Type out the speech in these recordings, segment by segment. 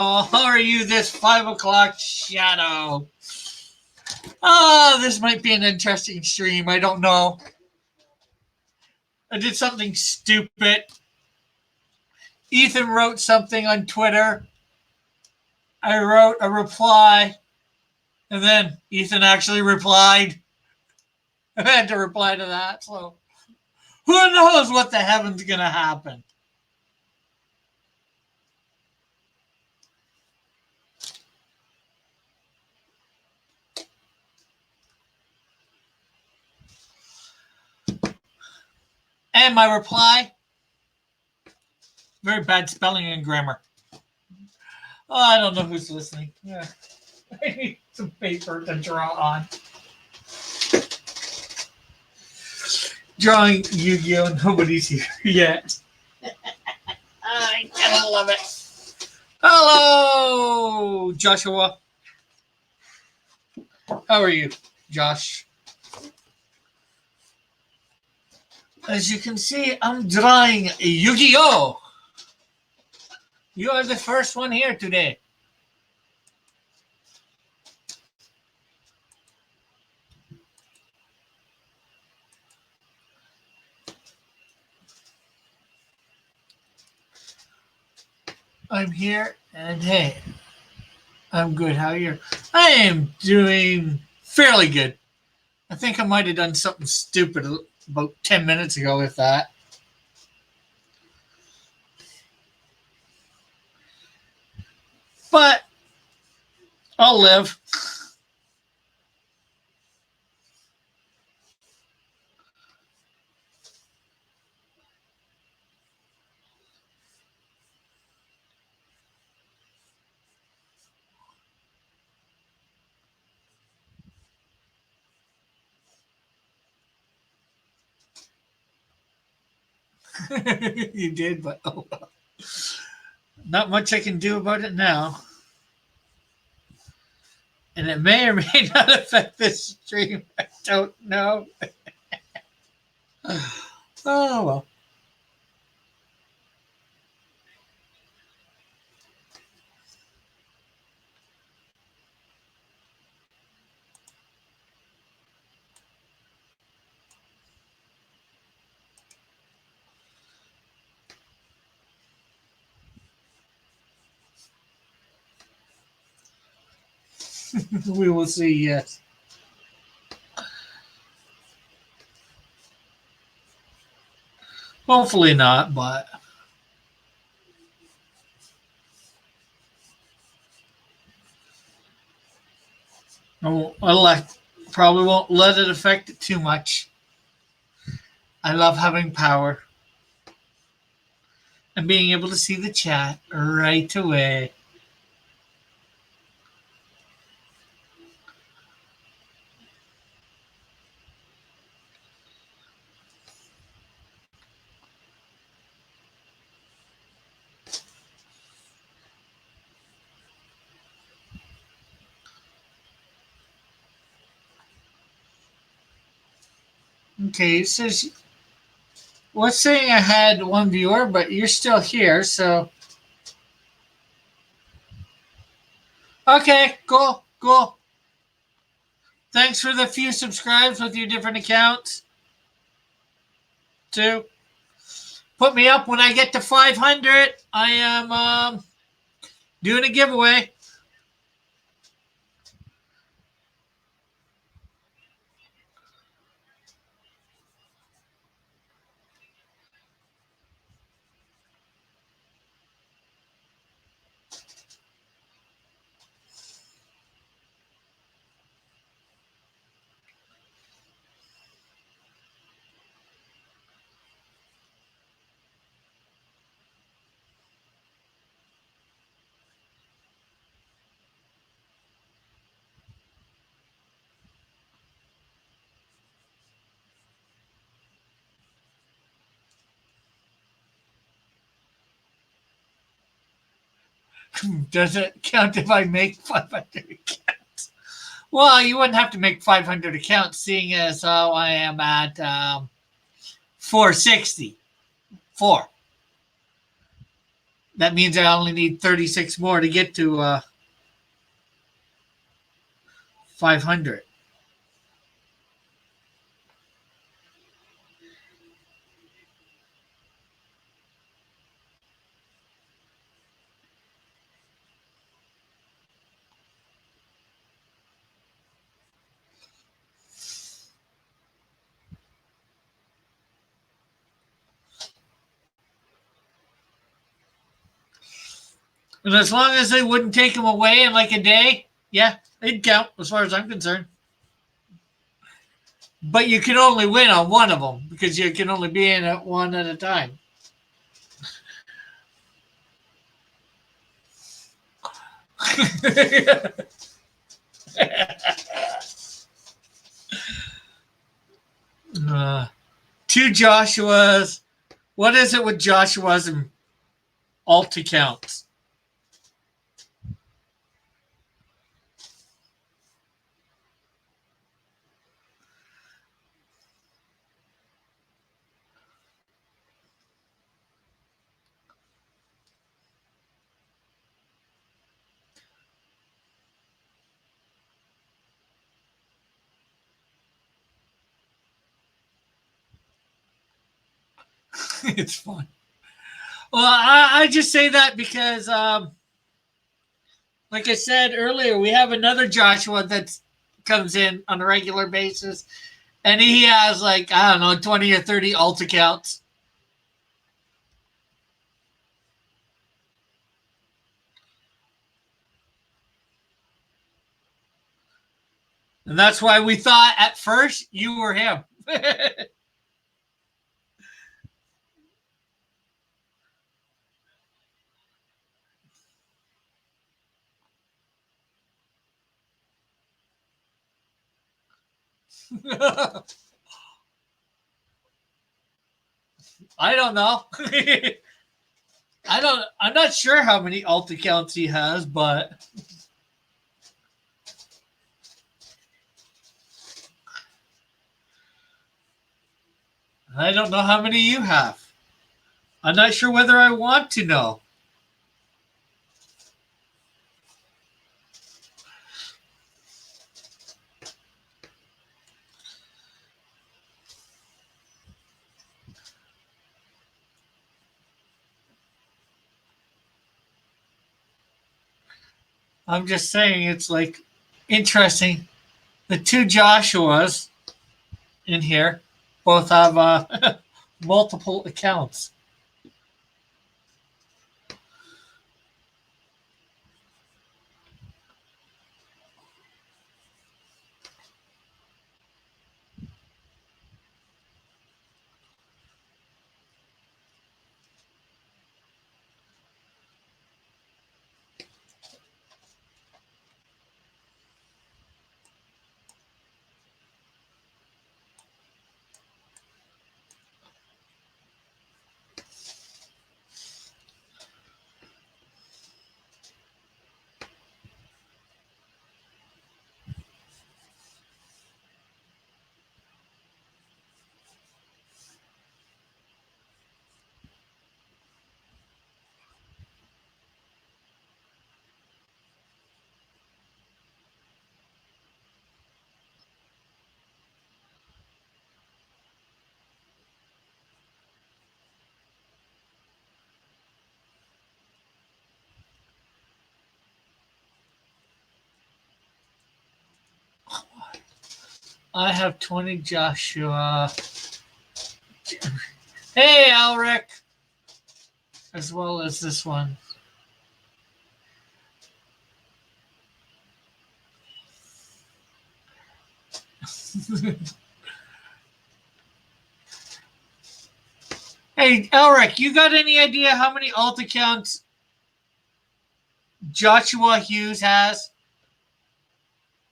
How are you this 5 o'clock shadow? Oh, this might be an interesting stream. I don't know. I did something stupid. Ethan wrote something on Twitter. I wrote a reply, and then Ethan actually replied. I had to reply to that, so who knows what the heaven's gonna happen. And my reply, very bad spelling and grammar. Oh, I don't know who's listening. Yeah. I need some paper to draw on. Drawing Yu-Gi-Oh! Nobody's here yet. I kind of love it. Hello, Joshua. How are you, Josh? As you can see, I'm drawing Yu-Gi-Oh! You are the first one here today. I'm here, and hey, I'm good. How are you? I am doing fairly good. I think I might have done something stupid about 10 minutes ago with that. But I'll live. You did, but oh well. Not much I can do about it now. And it may or may not affect this stream. I don't know. Oh well. We will see, yes. Hopefully not, but probably won't let it affect it too much. I love having power and being able to see the chat right away. Okay, it says, what's saying I had one viewer, but you're still here, so. Okay, cool. Thanks for the few subscribes with your different accounts. Too. Put me up when I get to 500. I am doing a giveaway. Does it count if I make 500 accounts? Well, you wouldn't have to make 500 accounts, seeing as how I am at 460. 4. That means I only need 36 more to get to 500. And as long as they wouldn't take them away in like a day, yeah, it'd count as far as I'm concerned. But you can only win on one of them because you can only be in at one at a time. uh, two Joshuas. What is it with Joshua's and alt accounts? It's fun. Well, I just say that because, like I said earlier, we have another Joshua that comes in on a regular basis, and he has like I don't know 20 or 30 alt accounts. And that's why we thought at first you were him. I don't know. I'm not sure how many alt accounts he has, but I don't know how many you have. I'm not sure whether I want to know. I'm just saying it's like interesting. The two Joshuas in here both have multiple accounts. I have 20 Joshua. Hey, Alric, as well as this one. Hey, Elric, you got any idea how many alt accounts Joshua Hughes has?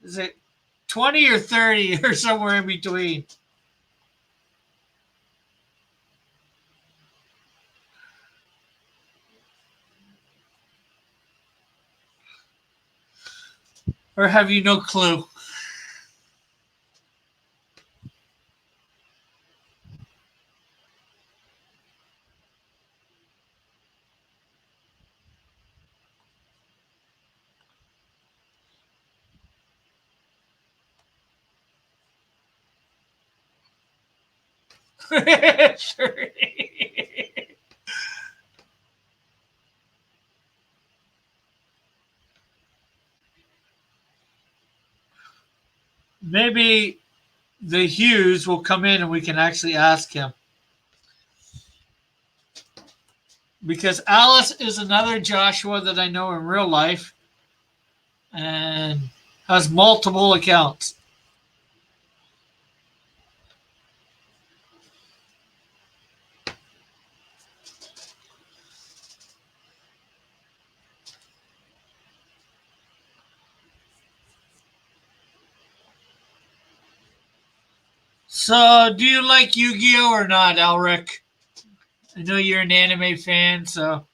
Is it 20 or 30 or somewhere in between? Or have you no clue? Sure. Maybe the Hughes will come in and we can actually ask him. Because Alice is another Joshua that I know in real life and has multiple accounts. So, do you like Yu-Gi-Oh or not, Elric? I know you're an anime fan, so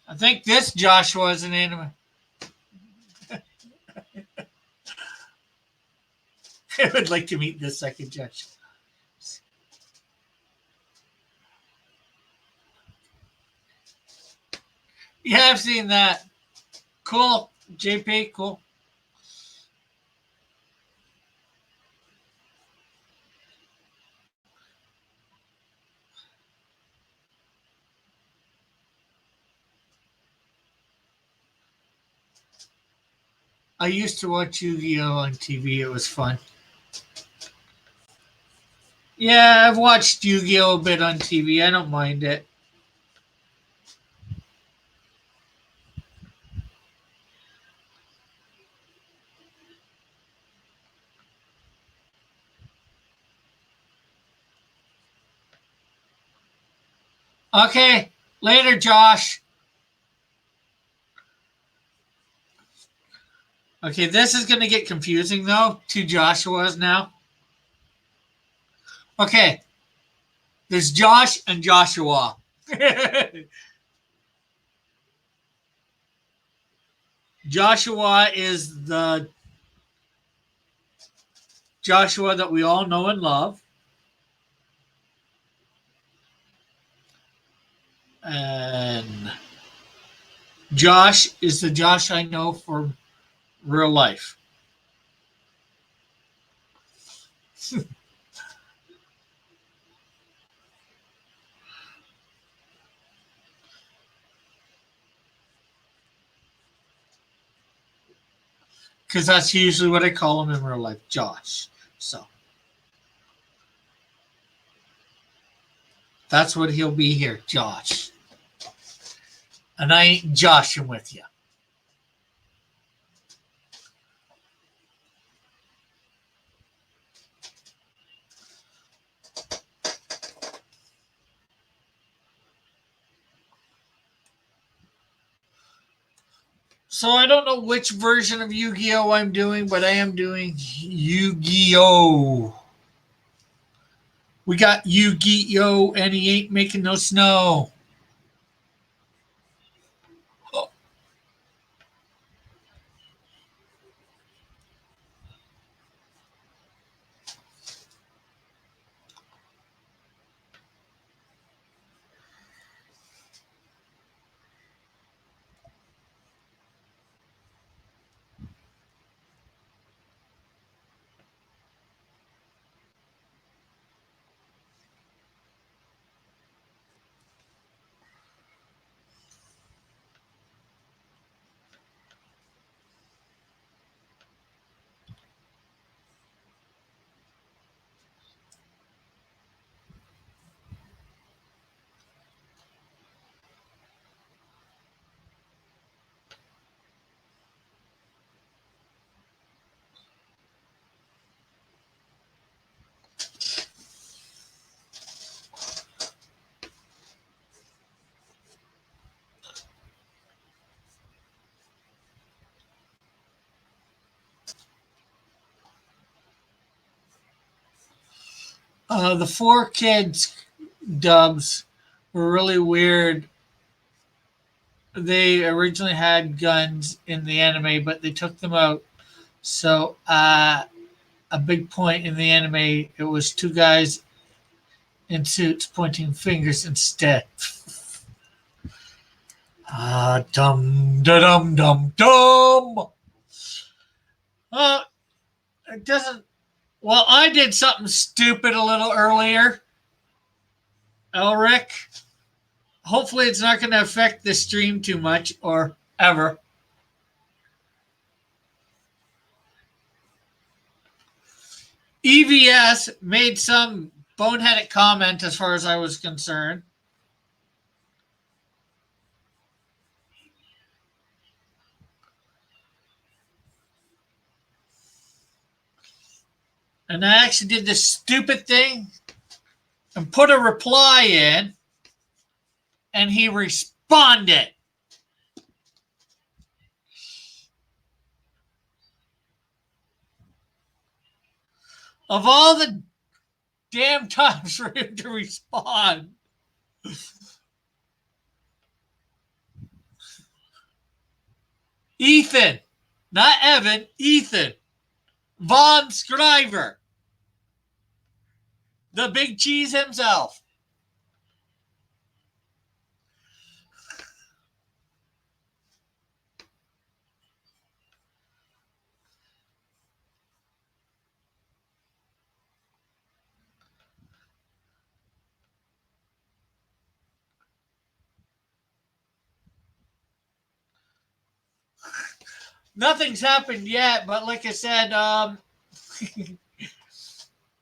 I think this Joshua is an anime. I would like to meet this second Joshua. Yeah, I've seen that. Cool, JP. Cool. I used to watch Yu-Gi-Oh on TV. It was fun. Yeah, I've watched Yu-Gi-Oh a bit on TV. I don't mind it. Okay, later, Josh. Okay, this is going to get confusing though. Two Joshuas now. Okay, there's Josh and Joshua. Joshua is the Joshua that we all know and love. And Josh is the Josh I know from real life. Because that's usually what I call him in real life, Josh. So that's what he'll be here, Josh. And I ain't joshing with you. So I don't know which version of Yu-Gi-Oh I'm doing, but I am doing Yu-Gi-Oh. We got Yu-Gi-Oh and he ain't making no snow. The four kids dubs were really weird. They originally had guns in the anime, but they took them out. So a big point in the anime, it was two guys in suits pointing fingers instead. Dum da dum dum dum. Uh, it doesn't Well, I did something stupid a little earlier, Elric. Hopefully, it's not going to affect the stream too much or ever. EVS made some boneheaded comment as far as I was concerned. And I actually did this stupid thing and put a reply in, and he responded. Of all the damn times for him to respond. Ethan, not Evan, Ethan. Von Scriver. The big cheese himself. Nothing's happened yet, but like I said,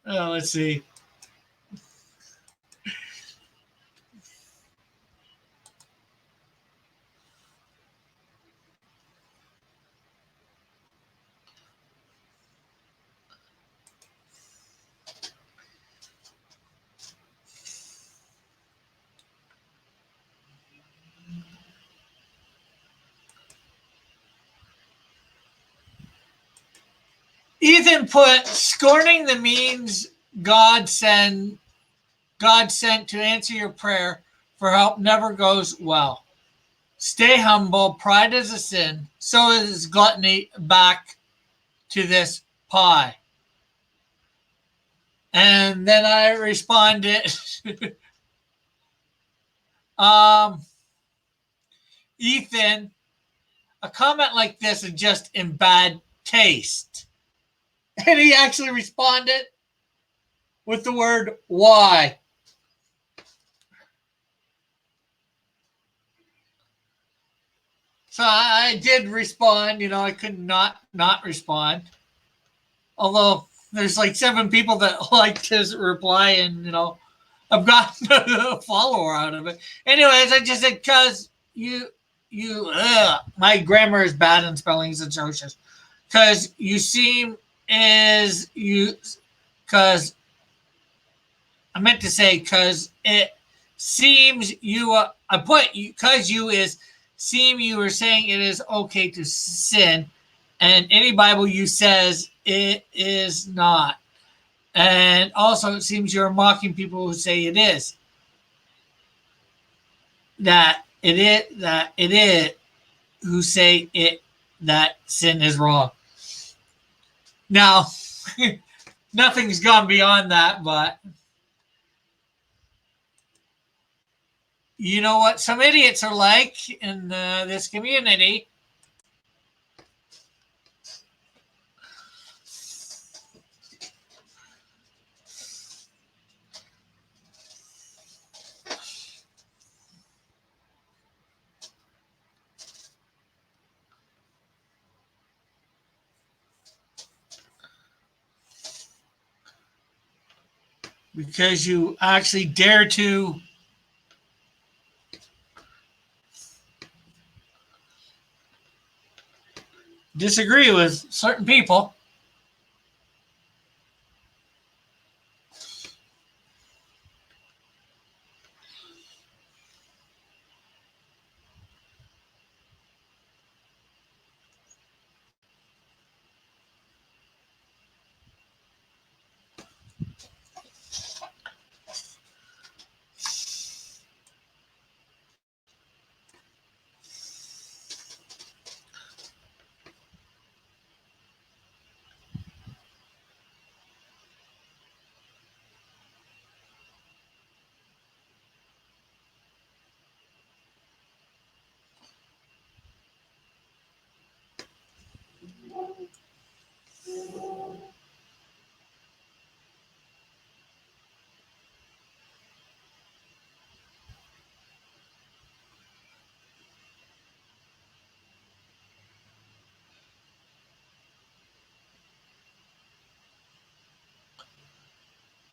let's see. Ethan put scorning the means God sent to answer your prayer for help never goes well. Stay humble. Pride is a sin. So is gluttony. Back to this pie. And then I responded, Ethan, a comment like this is just in bad taste. And he actually responded with the word why. So I did respond. I could not respond. Although there's like 7 people that liked his reply, and I've gotten a follower out of it. Anyways, I just said because my grammar is bad and spelling is atrocious. Because because I meant to say because it seems I put because you is seem you were saying it is okay to sin, and any Bible you says it is not. And also it seems you're mocking people who say it is. That it is who say it that sin is wrong. Now nothing's gone beyond that, but you know what some idiots are like in this community. Because you actually dare to disagree with certain people.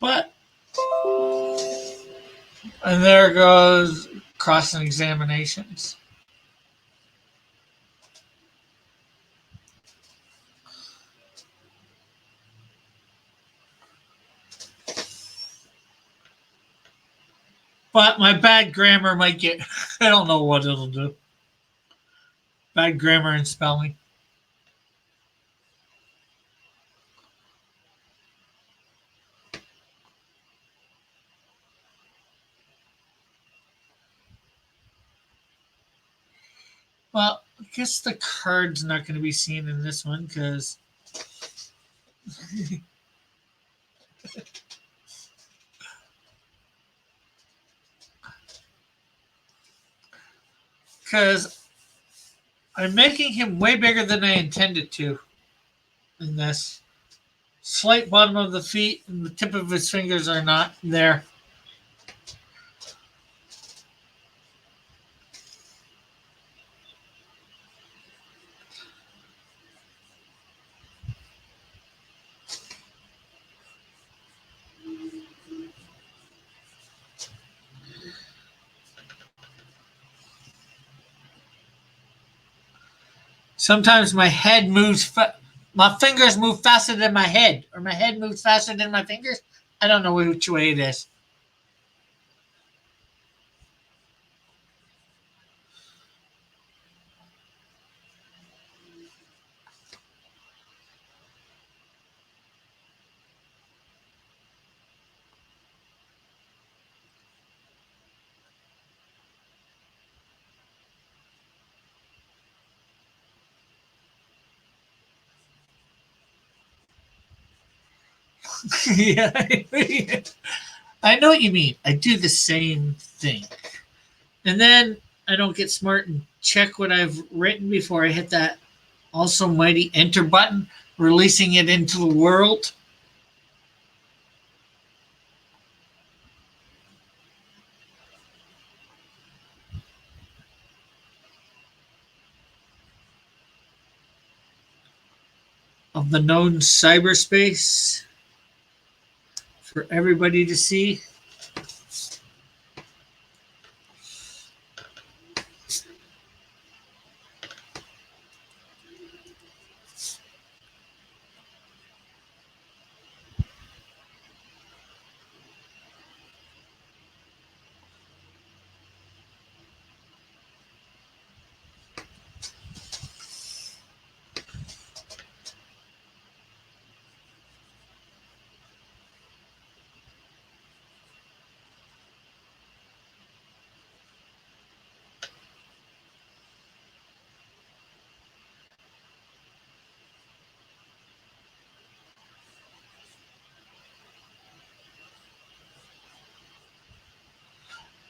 But, and there goes crossing examinations. But my bad grammar might get, I don't know what it'll do. Bad grammar and spelling. Well, I guess the card's not going to be seen in this one because I'm making him way bigger than I intended to in this. Slight bottom of the feet and the tip of his fingers are not there. Sometimes my head moves, my fingers move faster than my head, or my head moves faster than my fingers. I don't know which way it is. Yeah, I know what you mean. I do the same thing. And then I don't get smart and check what I've written before I hit that also mighty enter button, releasing it into the world. Of the known cyberspace for everybody to see.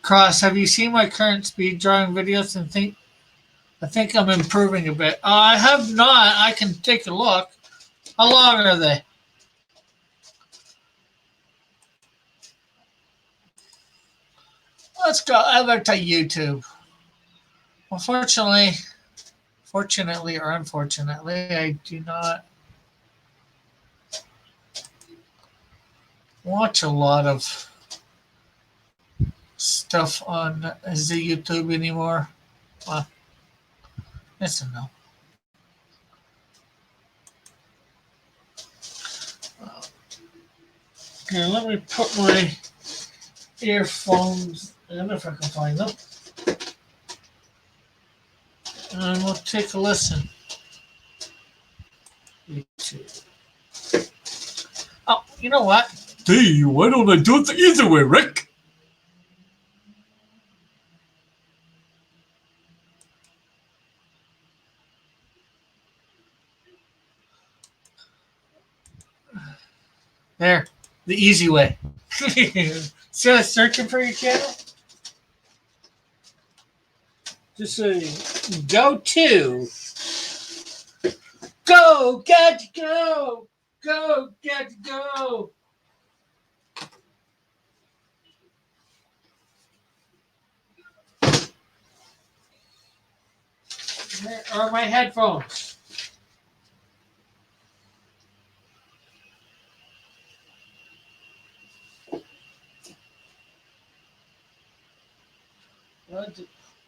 Cross, have you seen my current speed drawing videos and I think I'm improving a bit. I have not. I can take a look. How long are they? Let's go over to YouTube. Unfortunately, fortunately or unfortunately, I do not watch a lot of stuff on the YouTube anymore. Well, yes and no. Okay, let me put my earphones in if I can find them. And we'll take a listen. YouTube. Oh, you know what? Hey, why don't I do it the easy way, Rick? There, the easy way. So I was searching for your channel. Just say go, get go, get go. Where are my headphones?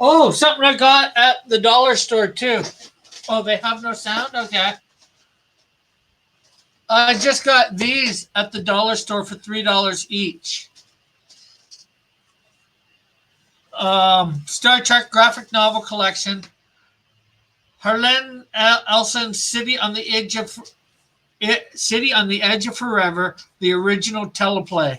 Oh, something I got at the dollar store too. Oh, they have no sound? Okay. I just got these at the dollar store for $3 each. Star Trek graphic novel collection. Harlan Elson's City on the Edge of Forever, the original teleplay.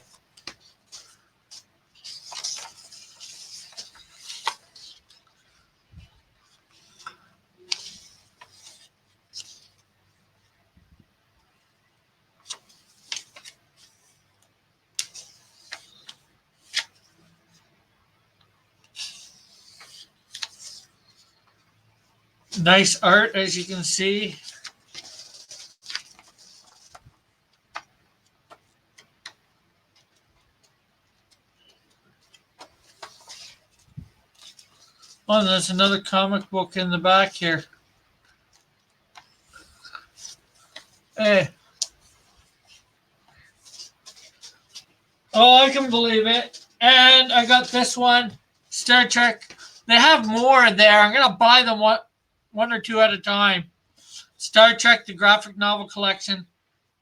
Nice art, as you can see. Oh, and there's another comic book in the back here. Hey. Oh, I can believe it. And I got this one, Star Trek. They have more there. I'm gonna buy them one or two at a time. Star Trek: The Graphic Novel Collection,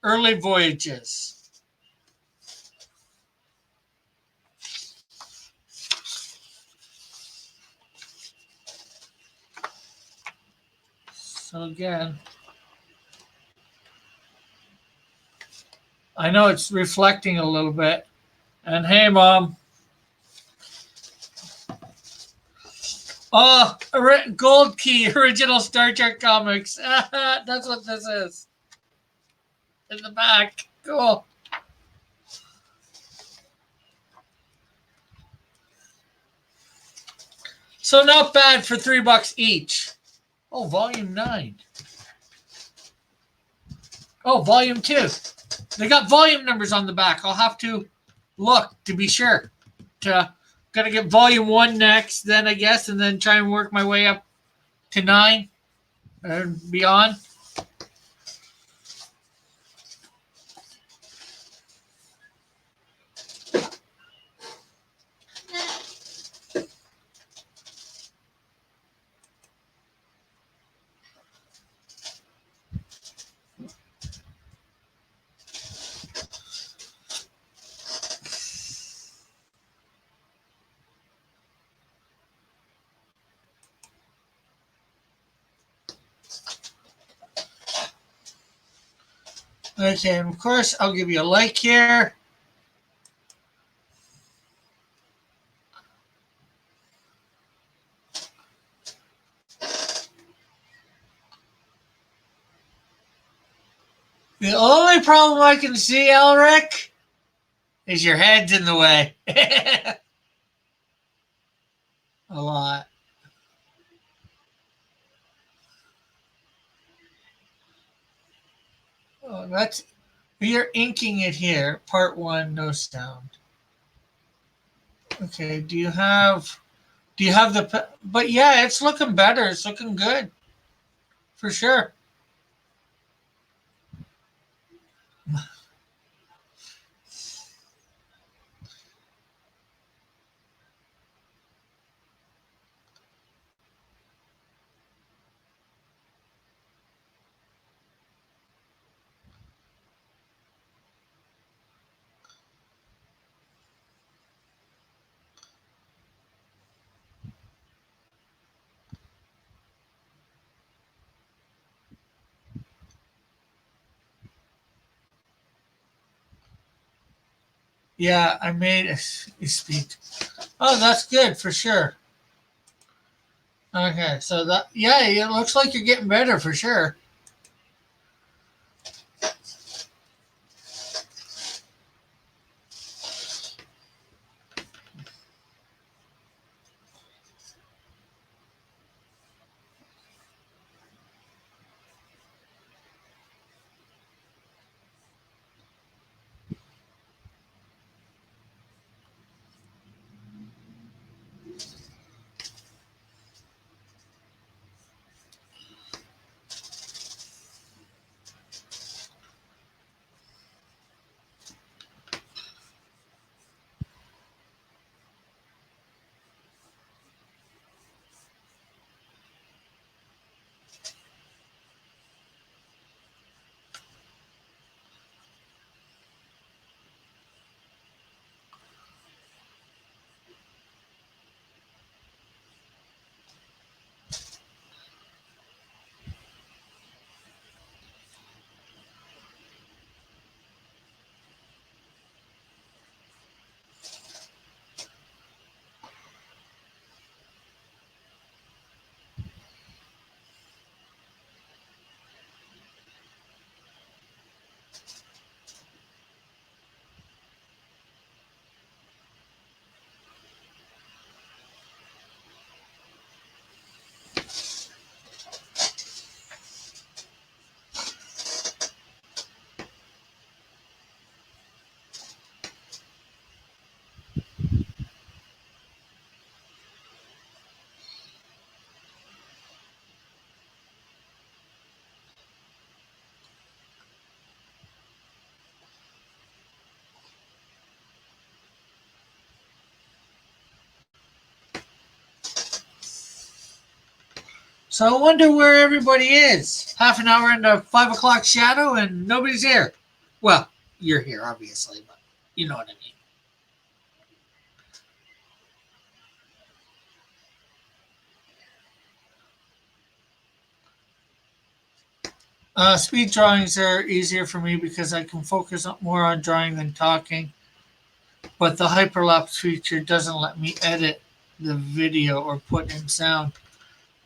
Early Voyages. So again, I know it's reflecting a little bit. And hey, Mom. Oh, Gold Key, original Star Trek comics. That's what this is. In the back. Cool. So not bad for $3 each. Oh, volume 9. Oh, volume 2. They got volume numbers on the back. I'll have to look to be sure. Gotta get volume 1 next, then I guess, and then try and work my way up to 9 and beyond. Okay, and of course, I'll give you a like here. The only problem I can see, Elric, is your head's in the way. A lot. Oh, that's you're inking it here. Part 1, no sound. Okay. Do you have the? But yeah, it's looking better. It's looking good for sure. Yeah, I made a speed. Oh, that's good for sure. Okay, so yeah, it looks like you're getting better for sure. So I wonder where everybody is. Half an hour into 5 o'clock shadow and nobody's here. Well, you're here, obviously, but you know what I mean. Speed drawings are easier for me because I can focus more on drawing than talking. But the hyperlapse feature doesn't let me edit the video or put in sound.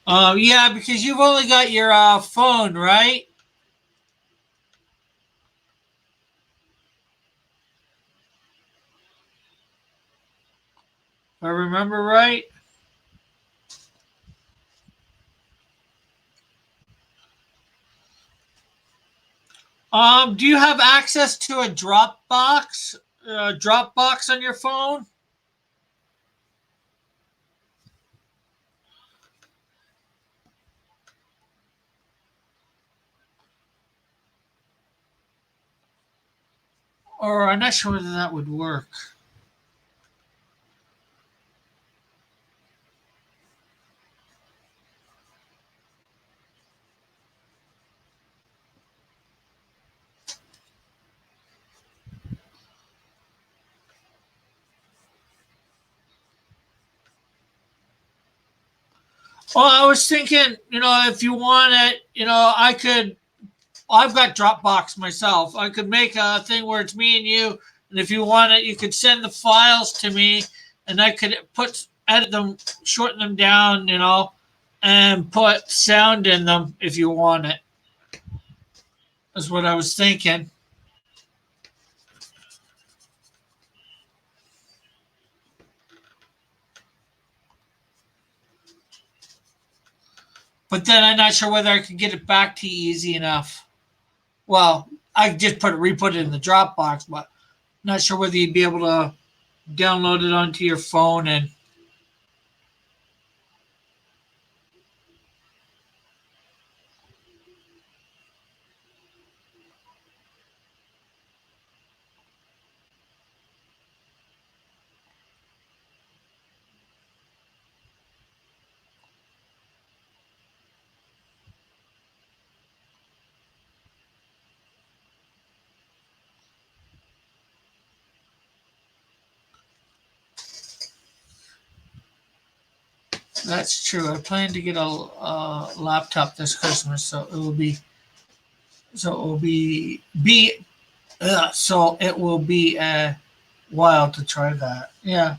Yeah, because you've only got your phone, right? If I remember right. Do you have access to a Dropbox on your phone? Or I'm not sure whether that would work. Well, I was thinking, if you want it, I've got Dropbox myself. I could make a thing where it's me and you, and if you want it, you could send the files to me, and I could edit them, shorten them down, and put sound in them if you want it. That's what I was thinking. But then I'm not sure whether I could get it back to you easy enough. Well, I just re-put it in the Dropbox, but not sure whether you'd be able to download it onto your phone and. That's true. I plan to get a laptop this Christmas, so it will be a while to try that. Yeah,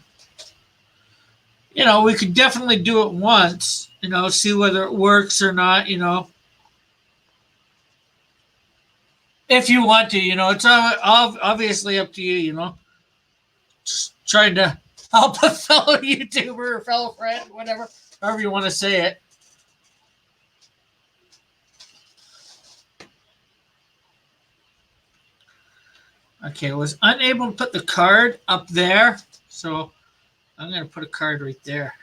we could definitely do it once. See whether it works or not. If you want to. It's obviously up to you. Just trying to help a fellow YouTuber or fellow friend, whatever, however you want to say it. Okay, I was unable to put the card up there, so I'm going to put a card right there.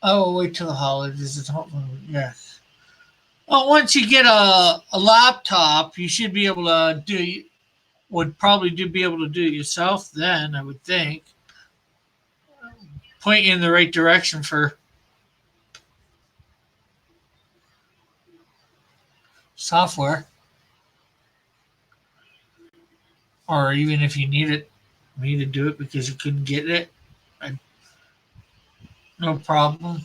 I will wait till the holidays. Yes. Well, once you get a laptop, you should be able to would probably be able to do it yourself then, I would think. Point you in the right direction for software. Or even if you needed me to do it because you couldn't get it, no problem.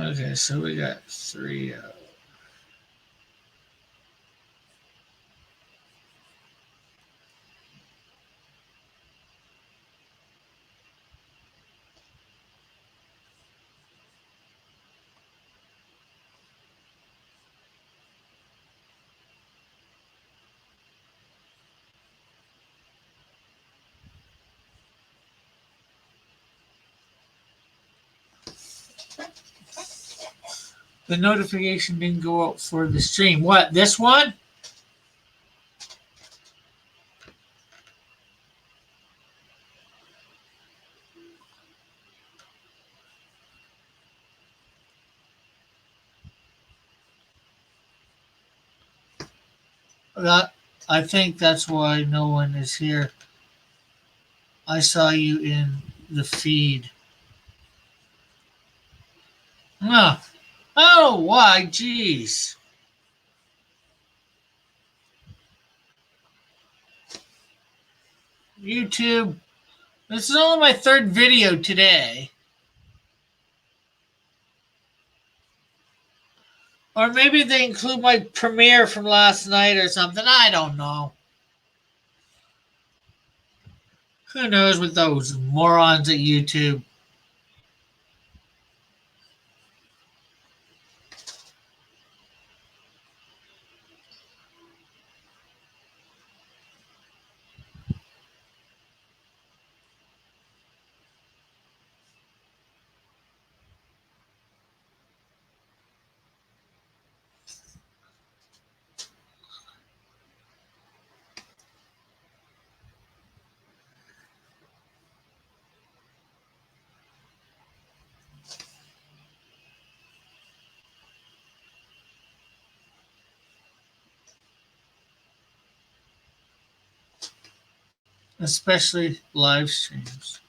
Okay, so we got three. The notification didn't go out for the stream. What, this one? That, I think that's why no one is here. I saw you in the feed. Huh. Oh, why? Jeez. YouTube. This is only my third video today. Or maybe they include my premiere from last night or something. I don't know. Who knows with those morons at YouTube? Especially live streams.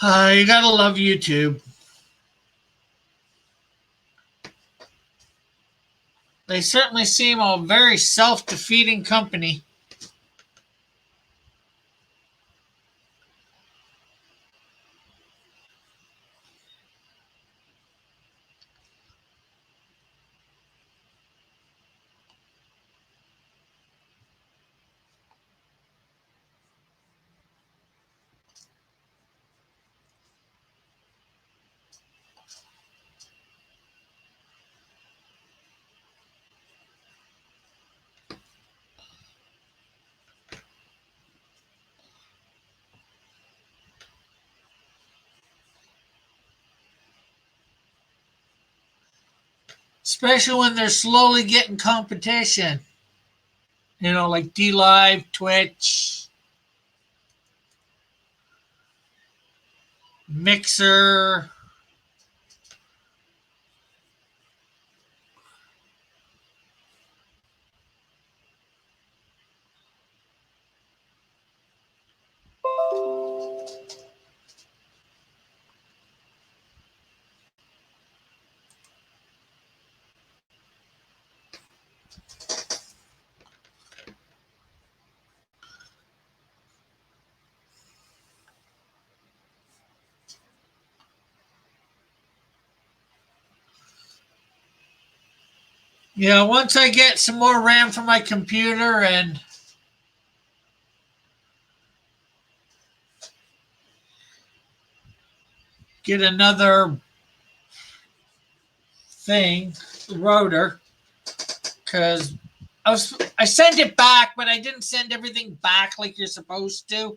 You gotta love YouTube. They certainly seem a very self-defeating company. Especially when they're slowly getting competition. You know, like DLive, Twitch, Mixer. Yeah, once I get some more RAM for my computer and get another thing, router, because I sent it back, but I didn't send everything back like you're supposed to.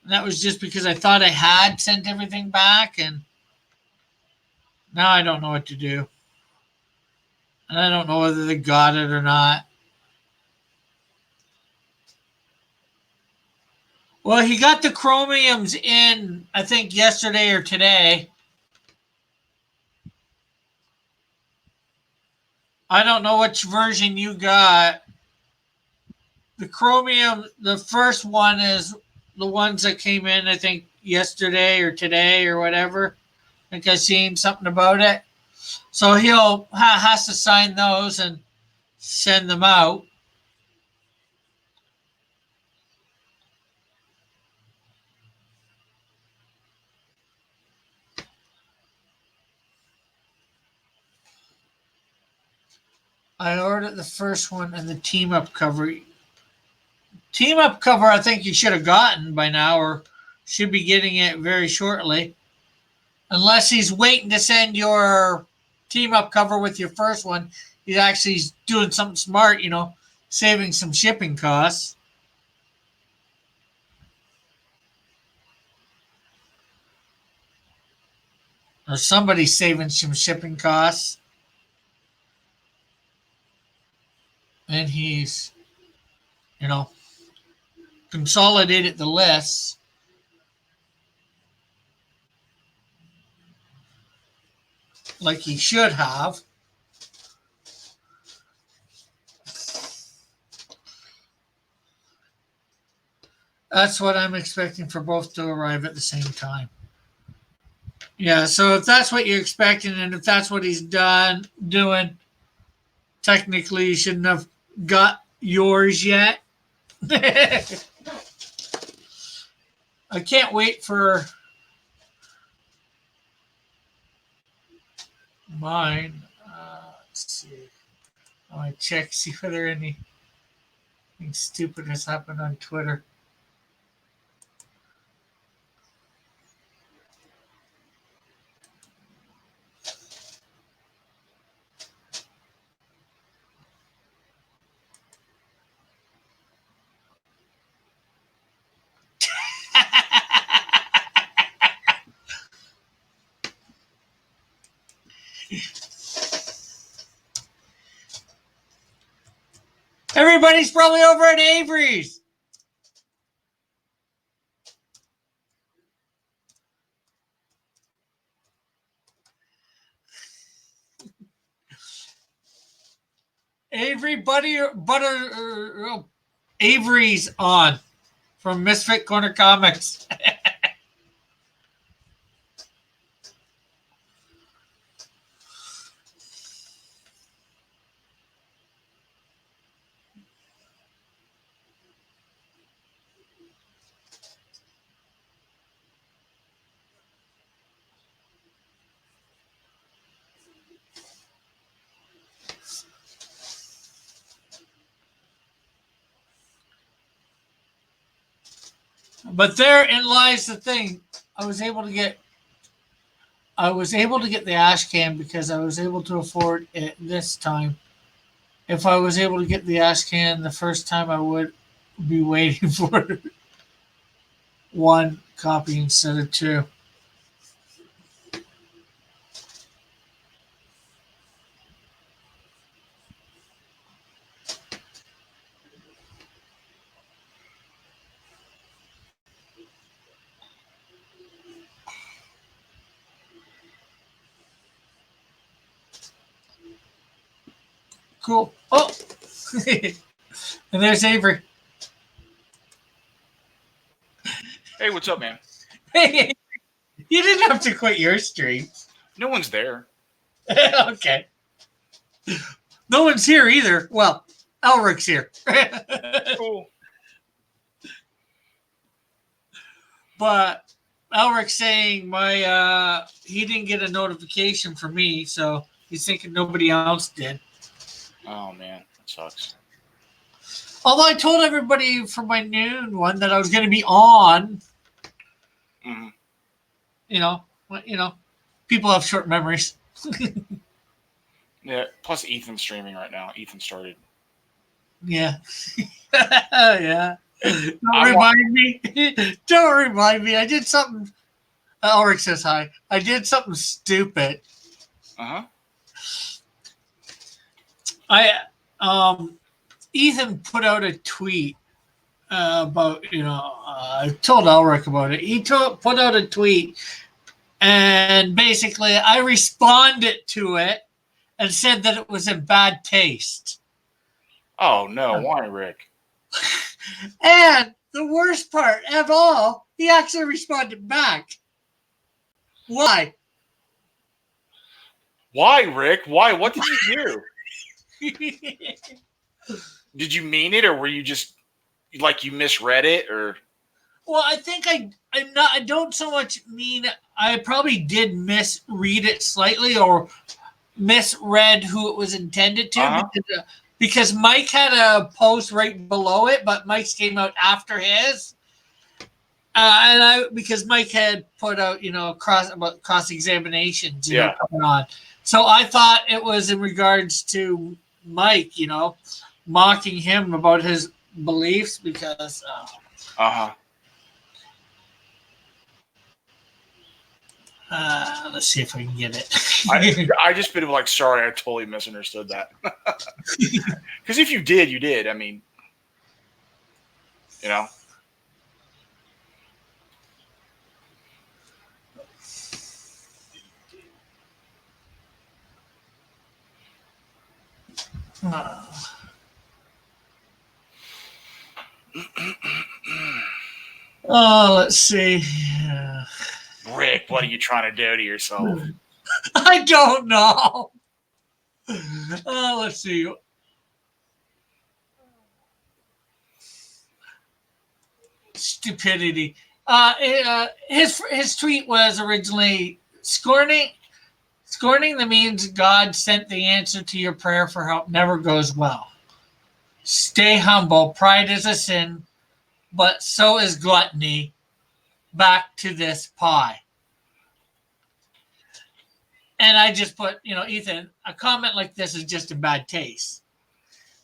And that was just because I thought I had sent everything back, and now I don't know what to do. And I don't know whether they got it or not. Well, he got the chromiums in, I think, yesterday or today. I don't know which version you got. The chromium, the first one is the ones that came in, I think, yesterday or today or whatever. I think I seen something about it. So he'll has to sign those and send them out. I ordered the first one and the team up cover. Team up cover, I think you should have gotten by now, or should be getting it very shortly. Unless he's waiting to send your team up cover with your first one. He's actually doing something smart, saving some shipping costs. Or somebody's saving some shipping costs. And he's, consolidated the lists. Like he should have. That's what I'm expecting for both to arrive at the same time. Yeah, so if that's what you're expecting and if that's what he's doing, technically you shouldn't have got yours yet. I can't wait for mine. Let's see. I check, see whether anything stupid has happened on Twitter. Everybody's probably over at Avery's. Avery's on from Misfit Corner Comics. But therein lies the thing. I was able to get the ash can because I was able to afford it this time. If I was able to get the ash can the first time, I would be waiting for one copy instead of two. Cool. Oh, and there's Avery. Hey, what's up, man? Hey, you didn't have to quit your stream. No one's there. Okay. No one's here either. Well, Elric's here. Cool. But Elric's saying he didn't get a notification from me, so he's thinking nobody else did. Oh man, that sucks. Although I told everybody for my noon one that I was going to be on. Mm-hmm. People have short memories. Yeah. Plus, Ethan's streaming right now. Ethan started. Yeah. Yeah. Don't remind me. Don't remind me. I did something. Ulrich says hi. I did something stupid. Ethan put out a tweet about, I told Ulrich about it. He put out a tweet, and basically I responded to it and said that it was in bad taste. Oh, no. Why, Rick? And the worst part of all, he actually responded back. Why? Why, Rick? Why? What did you do? Did you mean it, or were you just like you misread it, or? Well, I think I don't so much mean. I probably did misread it slightly, or misread who it was intended to Uh-huh. because Mike had a post right below it, but Mike's came out after his. Because Mike had put out, cross examinations, Yeah. coming on. So I thought it was in regards to Mike, mocking him about his beliefs because. Uh-huh. Let's see if I can get it. I just been like, sorry, I totally misunderstood that. Because if you did, you did. I mean, you know. Oh, let's see. Rick, what are you trying to do to yourself? I don't know. Let's see. Stupidity. His tweet was originally scorning the means God sent the answer to your prayer for help never goes well. Stay humble. Pride is a sin, but so is gluttony. Back to this pie. And I just put, Ethan, a comment like this is just in bad taste.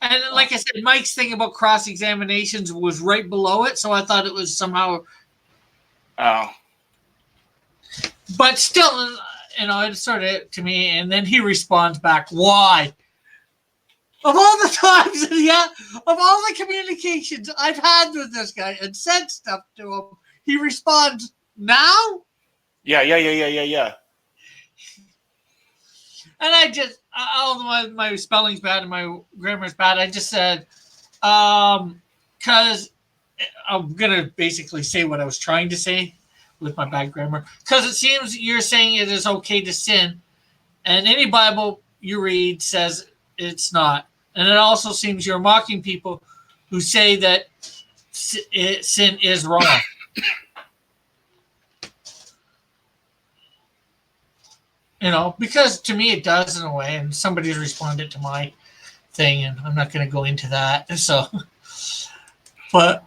And like I said, Mike's thing about cross examinations was right below it, so I thought it was somehow. Oh. But still, it sort of to me, and then he responds back, "Why?" Of all the times, of all the communications I've had with this guy and said stuff to him, he responds now. Yeah. And I just, although my spelling's bad and my grammar's bad, I just said, because I'm gonna basically say what I was trying to say with my bad grammar. Because it seems you're saying it is okay to sin, and any Bible you read says it's not. And it also seems you're mocking people who say that sin is wrong. Because to me it does in a way, and somebody's responded to my thing, and I'm not going to go into that. So, but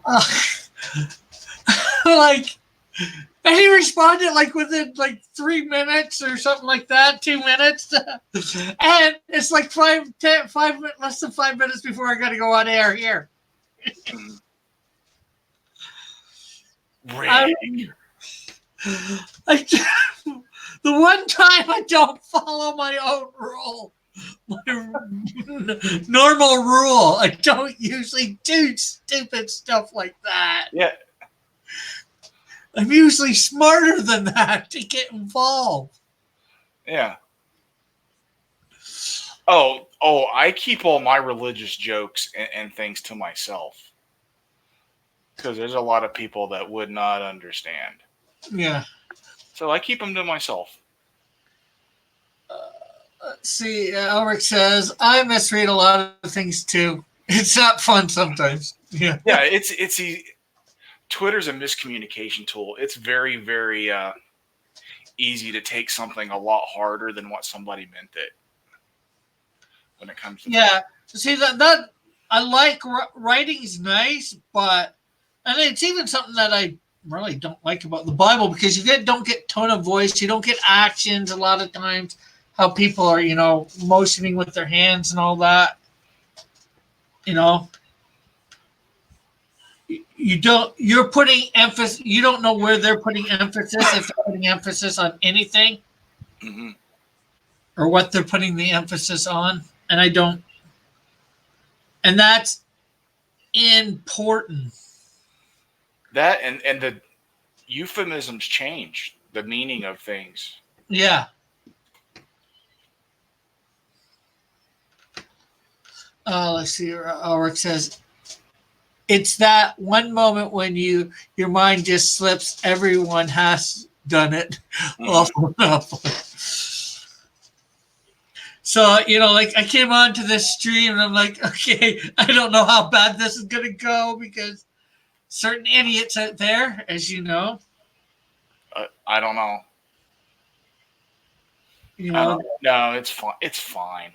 and he responded within 3 minutes or something like that, 2 minutes, and it's like 5 minutes, less than 5 minutes before I got to go on air here. The one time I don't follow my own rule, my normal rule, I don't usually do stupid stuff like that. Yeah. I'm usually smarter than that to get involved. Yeah. Oh, I keep all my religious jokes and things to myself. Because there's a lot of people that would not understand. Yeah. So I keep them to myself. Let's see, Ulrich says, I misread a lot of things too. It's not fun sometimes. Yeah. Yeah, it's Twitter's a miscommunication tool. It's very, very easy to take something a lot harder than what somebody meant it. When it comes to see that I like writing's nice, but and it's even something that I really don't like about the Bible, because you don't get tone of voice, you don't get actions a lot of times, how people are motioning with their hands and all that. You're putting emphasis, you don't know where they're putting emphasis, if they're putting emphasis on anything. Mm-hmm. Or what they're putting the emphasis on, and I don't. And that's important. That and the euphemisms change the meaning of things. Yeah. Let's see. Ulrich says, it's that one moment when your mind just slips. Everyone has done it. Mm-hmm. So, I came onto this stream and I'm like, okay, I don't know how bad this is going to go, because certain idiots out there, as you know. I don't know. You I know, don't know. No, it's fine. It's fine.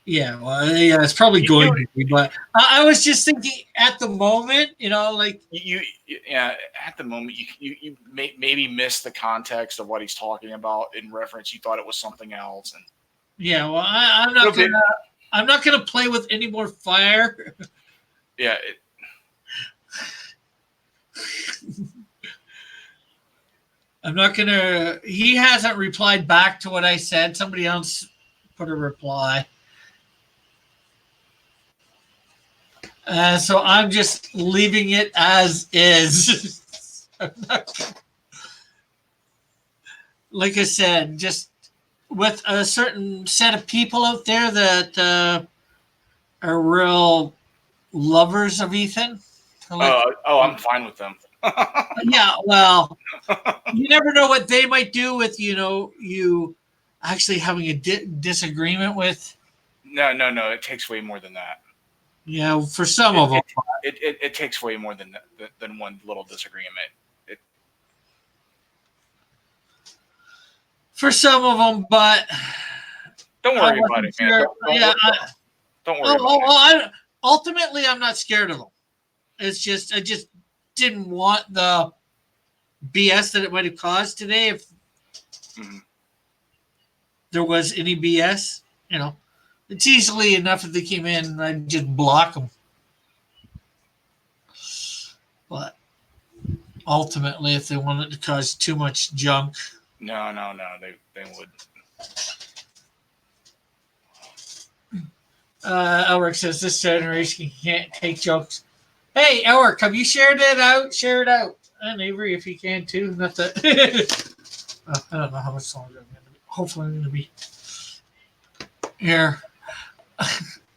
yeah, well, yeah, it's probably You, going to be, but I was just thinking at the moment, like, yeah. At the moment, you maybe miss the context of what he's talking about in reference. You thought it was something else, and yeah, well, I'm no not big. gonna play with any more fire. Yeah, I'm not gonna. He hasn't replied back to what I said. Somebody else put a reply. So I'm just leaving it as is. Like I said, just with a certain set of people out there that are real lovers of Ethan. Like, I'm fine with them. yeah, well, you never know what they might do with you actually having a disagreement with. No. It takes way more than that. For some It of them. it takes way more than one little disagreement. It, For some of them, but don't I worry about wasn't it, man. sure. Yeah, Don't worry about it. ultimately, I'm not scared of them. It's just I just didn't want the BS that it might have caused today if Mhm. there was any BS. It's easily enough if they came in and I'd just block them. But ultimately, if they wanted to cause too much junk, No. They would. Elric says this generation can't take jokes. Hey, Elric, have you shared it out? Share it out. And Avery, if you can too. Not that. I don't know how much longer I'm going to be. Hopefully, I'm going to be here.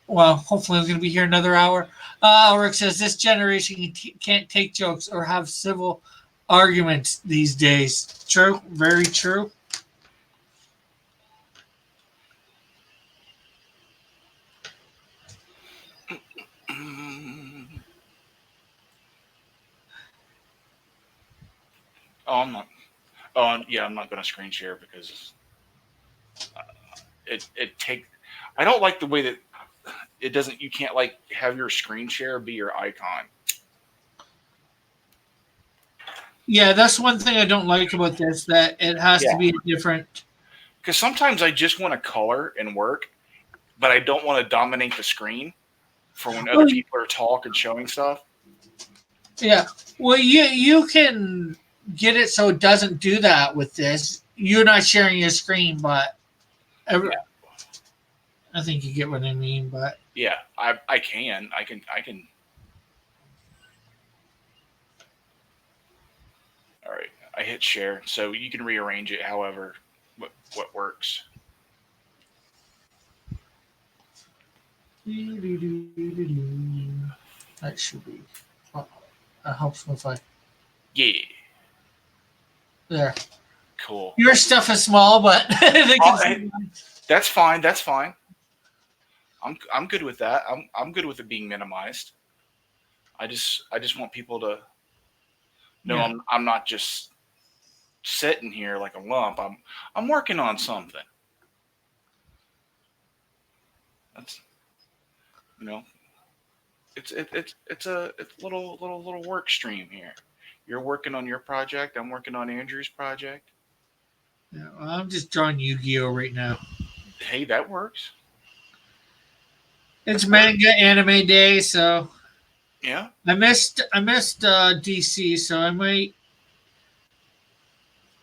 Well, hopefully, I'm going to be here another hour. Elric says this generation can't take jokes or have civil arguments these days. True. Very true. Oh, I'm not. Oh, yeah, I'm not going to screen share because it take. I don't like the way that it doesn't. You can't like have your screen share be your icon. Yeah, that's one thing I don't like about this, that it has Yeah, to be a different. because sometimes I just want to color and work, but I don't want to dominate the screen for when Oh, other people are talking, showing stuff. yeah. Well, you can get it so it doesn't do that with this. You're not sharing your screen, but Yeah, I think you get what I mean. But yeah, I can. All right, I hit share, so you can rearrange it however what works. that should be. That helps me if I Yeah, there. cool. Your stuff is small, but they can Hey, see. that's fine. That's fine. I'm good with that. I'm good with it being minimized. I just want people to know Yeah. I'm not just sitting here like a lump. I'm working on something. That's you know it's a little work stream here. You're working on your project. I'm working on Andrew's project. Yeah. Well, I'm just drawing Yu-Gi-Oh right now. Hey, that works. It's That's work. manga anime day, so Yeah. I missed DC, so I might.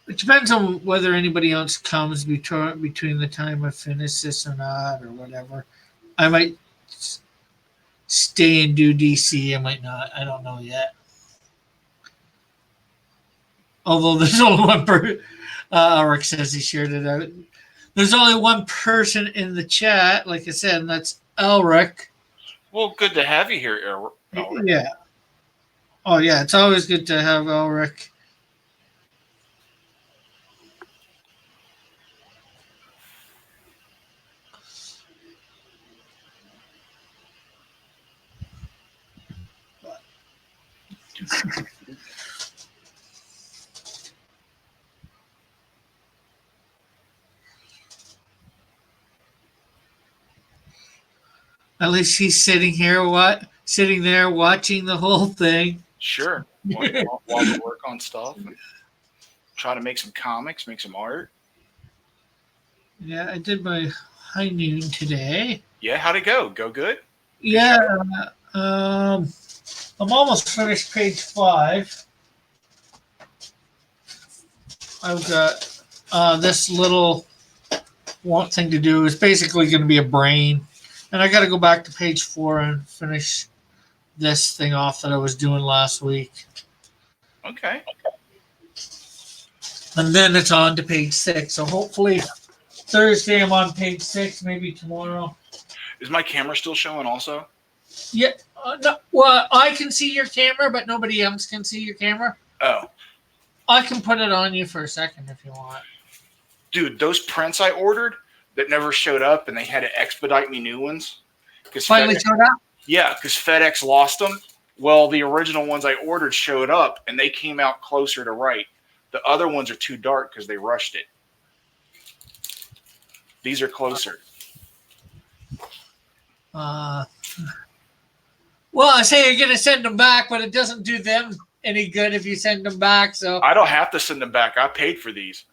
It depends on whether anybody else comes between the time I finish this or not, or whatever. I might stay and do DC. I might not. I don't know yet. Although there's only one person. Rick says he shared it out. There's only one person in the chat, like I said, and that's Elric. Well, good to have you here, Elric. Yeah. Oh yeah, it's always good to have Elric. At least he's sitting there watching the whole thing. Sure. While we work on stuff and try to make some comics, make some art. Yeah, I did my high noon today. Yeah, how'd it go? Go good? Yeah, I'm almost finished page 5. I've got this little one thing to do. It's basically going to be a brain, and I got to go back to page 4 and finish this thing off that I was doing last week. Okay. And then it's on to page 6. So hopefully Thursday I'm on page 6, maybe tomorrow. Is my camera still showing also? Yeah. No, well, I can see your camera, but nobody else can see your camera. Oh. I can put it on you for a second if you want. Dude, those prints I ordered that never showed up and they had to expedite me new ones. Finally showed up? Yeah, because FedEx lost them. Well, the original ones I ordered showed up and they came out closer to right. The other ones are too dark because they rushed it. These are closer. Well, I say you're going to send them back, but it doesn't do them any good if you send them back. So I don't have to send them back. I paid for these.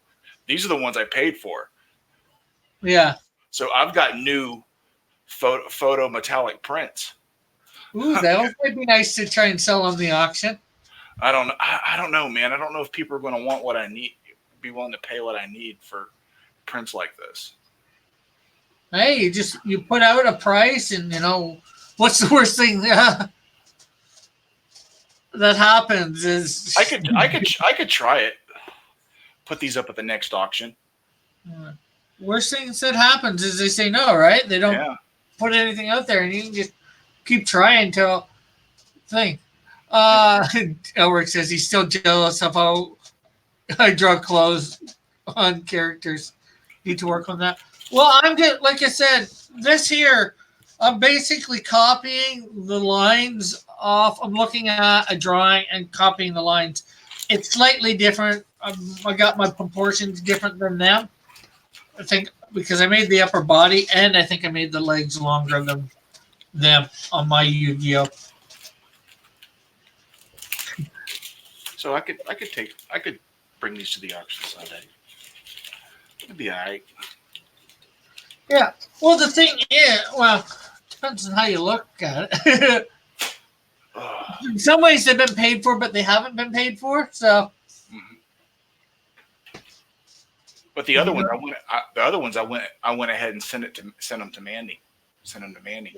These are the ones I paid for. Yeah. So I've got new photo metallic prints. Ooh, that might be nice to try and sell on the auction. I don't know, man. I don't know if people are going to want what I need, be willing to pay what I need for prints like this. Hey, you put out a price, and what's the worst thing that happens is I could try it. Put these up at the next auction. Worst thing that happens is they say no, right? They don't put anything out there, and you can just keep trying till thing. Elric says he's still jealous of how I draw clothes on characters. Need to work on that. Well, I'm good. Like I said, this here, I'm basically copying the lines off. I'm looking at a drawing and copying the lines. It's slightly different. I got my proportions different than them. I think because I made the upper body and I think I made the legs longer than them on my Yu-Gi-Oh. So I could bring these to the auction Sunday. It'd be all right. Yeah. Well, the thing is, depends on how you look at it. In some ways, they've been paid for, but they haven't been paid for. So. But the other ones, I went ahead and sent them to Mandy. Sent them to Mandy.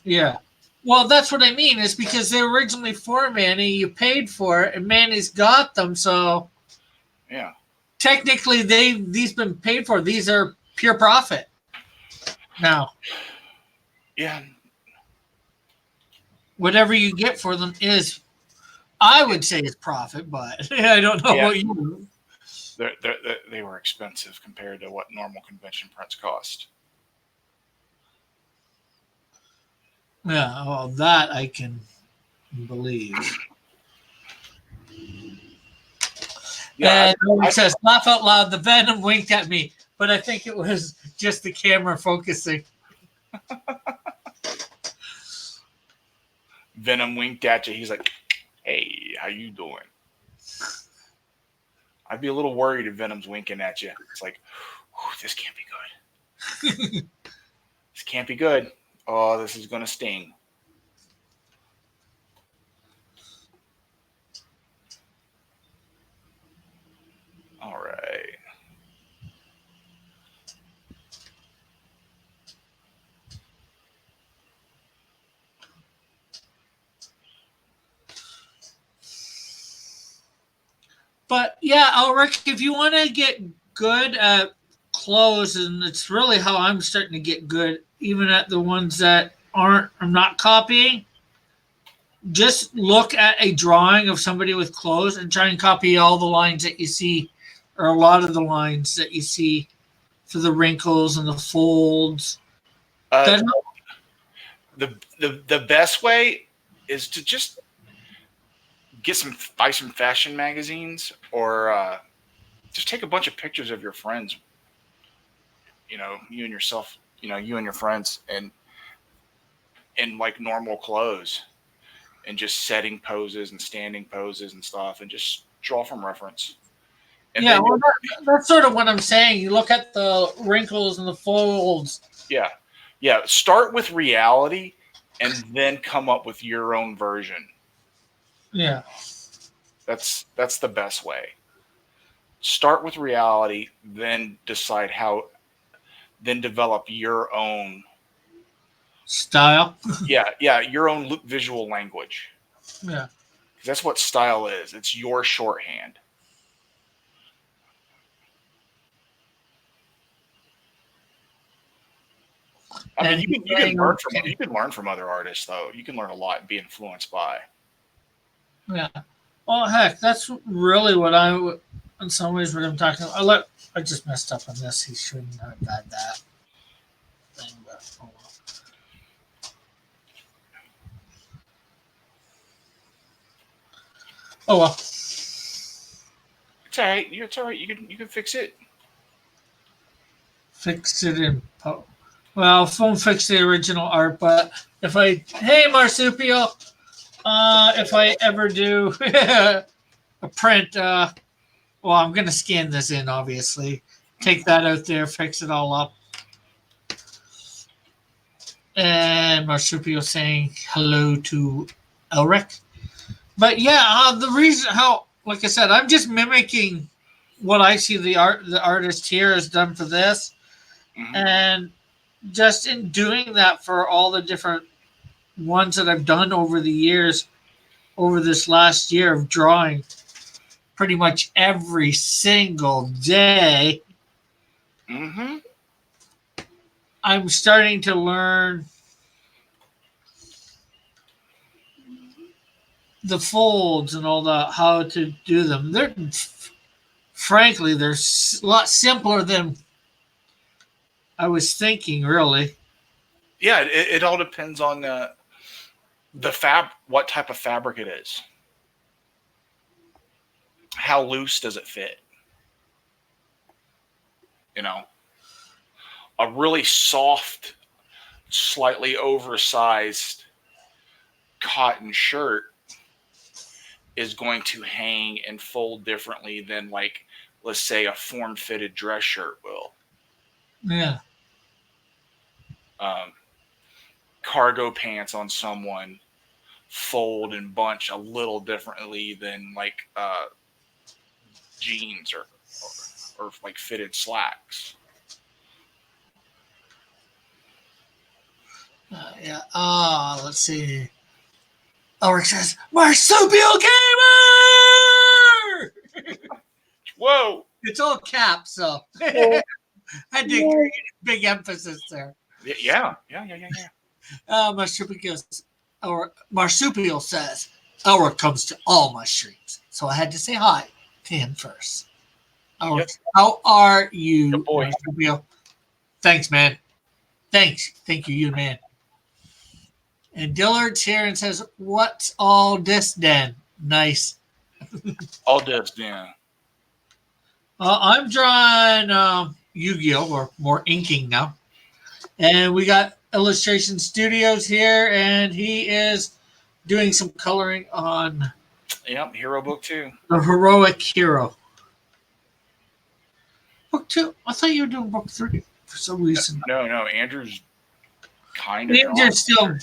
Yeah. Well, that's what I mean. Is because they're originally for Manny. You paid for it, and Manny's got them. So. Yeah. Technically, these been paid for. These are pure profit. Now. Yeah. Whatever you get for them is, I would say, is profit, but I don't know what you. They were expensive compared to what normal convention prints cost. Yeah, well, that I can believe. Yeah, and it says, laugh out loud, the Venom winked at me, but I think it was just the camera focusing. Venom winked at you. He's like, hey, how you doing? I'd be a little worried if Venom's winking at you. It's like, this can't be good. This can't be good. Oh, this is going to sting. All right. But yeah, Ulrich, if you want to get good at clothes, and it's really how I'm starting to get good, even at the ones that I'm not copying, just look at a drawing of somebody with clothes and try and copy all the lines that you see, or a lot of the lines that you see for the wrinkles and the folds. The best way is to just buy some fashion magazines, or just take a bunch of pictures of your friends. You and yourself, you and your friends, and in like normal clothes and just setting poses and standing poses and stuff and just draw from reference. And Yeah, then well, that's sort of what I'm saying. You look at the wrinkles and the folds. yeah, start with reality and then come up with your own version. Yeah. That's the best way. Start with reality, then decide how, then develop your own Style. your own visual language. Yeah. Because that's what style is. It's your shorthand. I mean, And you can learn from other artists though. You can learn a lot and be influenced by. Yeah. Well, heck, that's really what in some ways, what I'm talking about. I just messed up on this. He shouldn't have had that thing, but oh well. Oh well. It's all right. It's all right. You can fix it. Fix it in well, phone fix the original art, but hey Marsupio, if I ever do a print, well, I'm gonna scan this in, obviously, take that out there, fix it all up. And Marsupio saying hello to Elric. But yeah, the reason how, like I said, I'm just mimicking what I see the artist here has done for this, Mm-hmm. and just in doing that for all the different ones that I've done over the years, over this last year of drawing pretty much every single day, Mm-hmm. I'm starting to learn the folds and all that, how to do them. Frankly, they're a lot simpler than I was thinking, really. Yeah, it all depends on what type of fabric it is. How loose does it fit? You know, a really soft, slightly oversized cotton shirt is going to hang and fold differently than, like, let's say, a form-fitted dress shirt will. Yeah. Cargo pants on someone fold and bunch a little differently than like jeans or like fitted slacks. Yeah. Let's see. Ulrich says, Marsupial Gamer! Whoa! It's all caps, so I had to create a big emphasis there. Yeah. Marsupial says, Ulrich comes to all my streams, so I had to say hi to him first. Ulrich, how are you, Marsupial? Thanks, man. Thank you, man. And Dillard's here and says, what's all this then? Nice. All this, yeah. I'm drawing Yu-Gi-Oh! Or more inking now. And we got Illustration Studios here, and he is doing some coloring on Hero Book 2. The Heroic Hero. Book 2? I thought you were doing Book 3 for some reason. No, Andrew's kind of. Andrew's still.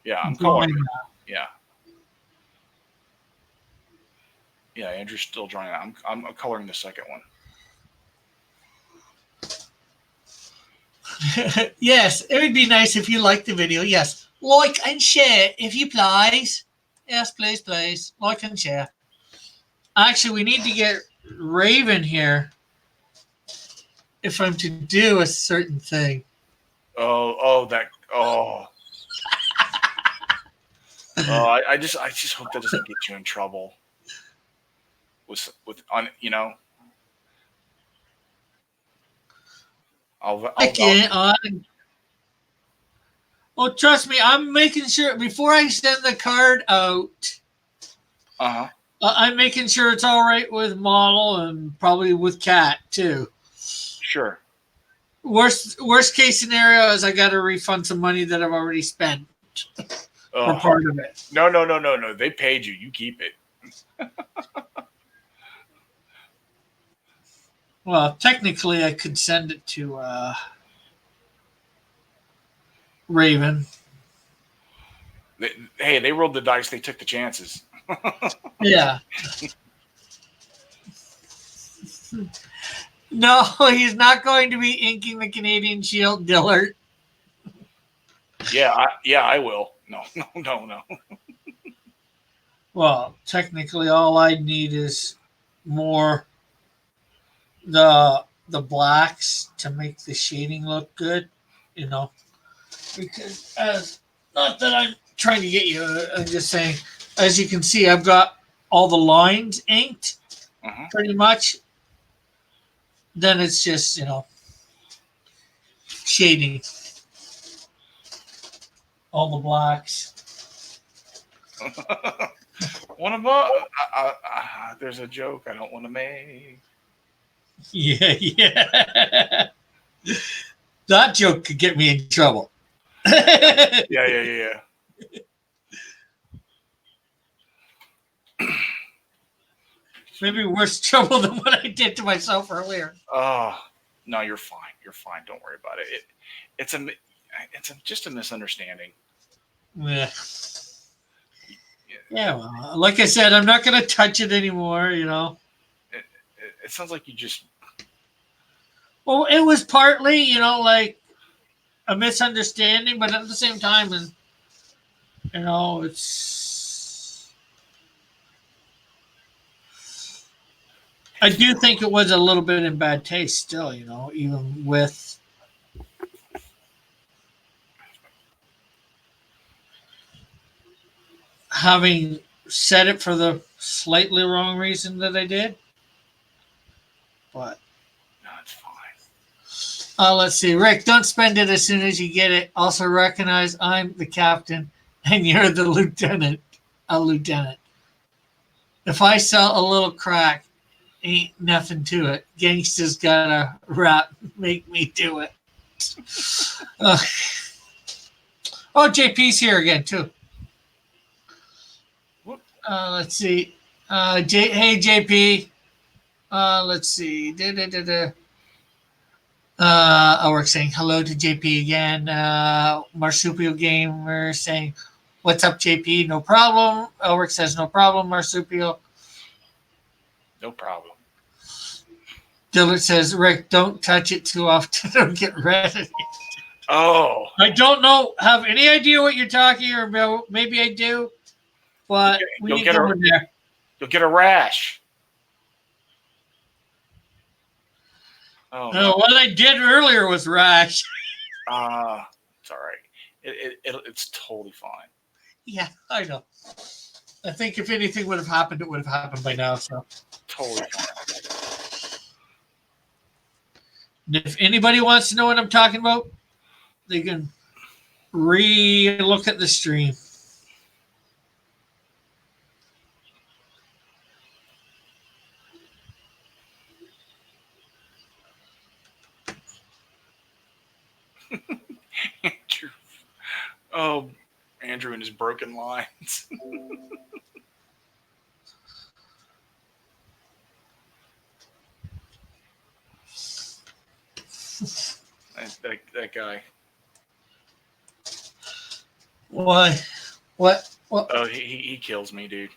Yeah, I'm coloring. Yeah, Andrew's still drawing that. I'm coloring the second one. Yes, it would be nice if you liked the video. Yes, like and share if you please. Yes, please. Like and share. Actually, we need to get Raven here if I'm to do a certain thing. I just hope that doesn't get you in trouble. With I can't. Well, trust me, I'm making sure before I send the card out. I'm making sure it's all right with Model and probably with Cat too. Sure. Worst case scenario is I got to refund some money that I've already spent for Oh, part of it. no. They paid you. You keep it. Well, technically, I could send it to Raven. Hey, they rolled the dice. They took the chances. Yeah. No, he's not going to be inking the Canadian Shield, Dillard. Yeah, I will. No. Well, technically, all I need is more the blacks to make the shading look good. You know, because as not that I'm trying to get you, I'm just saying, as you can see, I've got all the lines inked pretty much. Then it's just shading all the blacks. One of them. There's a joke I don't want to make. Yeah. That joke could get me in trouble. Yeah. Maybe worse trouble than what I did to myself earlier. Oh, no, you're fine. You're fine. Don't worry about it. It's just a misunderstanding. Yeah. Yeah, well, like I said, I'm not going to touch it anymore, It sounds like you just. Well, it was partly, like a misunderstanding, but at the same time, and it's. I do think it was a little bit in bad taste still, even with. Having said it for the slightly wrong reason that I did. But. No, it's fine. Let's see. Rick, don't spend it as soon as you get it. Also recognize I'm the captain and you're the lieutenant. A lieutenant. If I sell a little crack, ain't nothing to it. Gangsters gotta rap, make me do it. Oh, JP's here again too. Let's see. Hey JP. Let's see. We're saying hello to JP again. Marsupial Gamer saying, "What's up, JP? No problem." Elric says, "No problem, Marsupial." No problem. Dillard says, "Rick, don't touch it too often. Don't get red." Oh. I don't have any idea what you're talking about. Maybe I do, but we ain't going there. You'll get a rash. Oh, no. What I did earlier was rash. It's all right. It's totally fine. Yeah, I know. I think if anything would have happened, it would have happened by now. So totally fine. If anybody wants to know what I'm talking about, they can re-look at the stream. Andrew. Oh, Andrew and his broken lines. that guy. Why? What? Oh, he kills me, dude.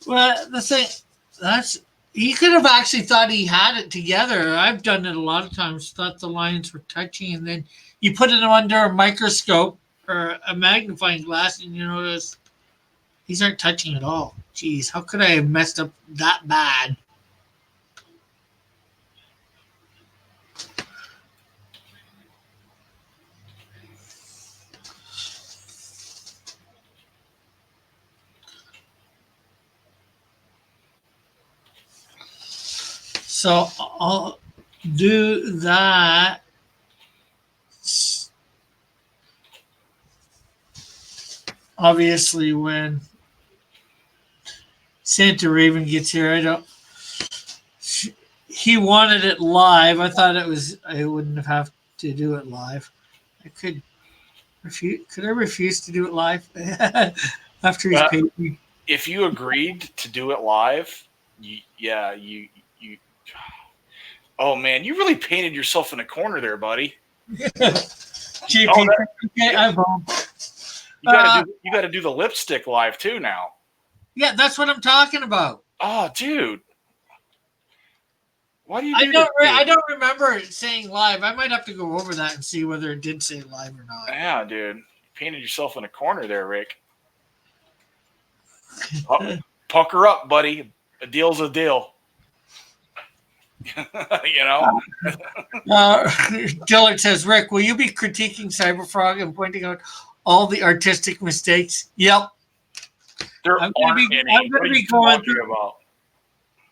Well, the thing he could have actually thought he had it together. I've done it a lot of times. Thought the lines were touching, and then you put it under a microscope or a magnifying glass, and you notice these aren't touching at all. Jeez, how could I have messed up that bad? So I'll do that. Obviously, when Santa Raven gets here, he wanted it live. I thought I wouldn't have to do it live. I could refuse. Could I refuse to do it live after he's Uh, paid me? if you agreed to do it live, you. Oh man, you really painted yourself in a corner there, buddy. JP, Oh, okay, I'm home. you got to do the lipstick live too now. Yeah, that's what I'm talking about. Oh, dude, why do you do I this? don't remember it saying live. I might have to go over that and see whether it did say live or not. Yeah, dude, you painted yourself in a corner there, Rick. Pucker up, buddy. A deal's a deal. You know. Dillard says, Rick, will you be critiquing Cyberfrog and pointing out all the artistic mistakes? Yep. There I'm gonna aren't be- any. I'm gonna What are be you going talking through- about?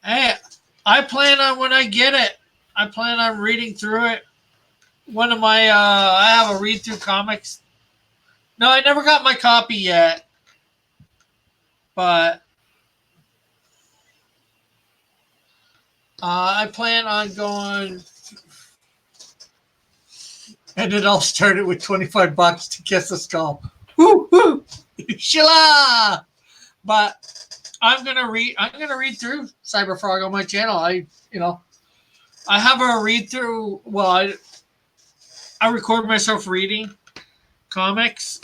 Hey, I plan on when I get it. I plan on reading through it. One of my I have a read through comics. No, I never got my copy yet. But I plan on going, and it all started with $25 to Kiss the Skull. Woo woo, shala! But I'm gonna read through Cyberfrog on my channel. I have a read through. Well, I record myself reading comics,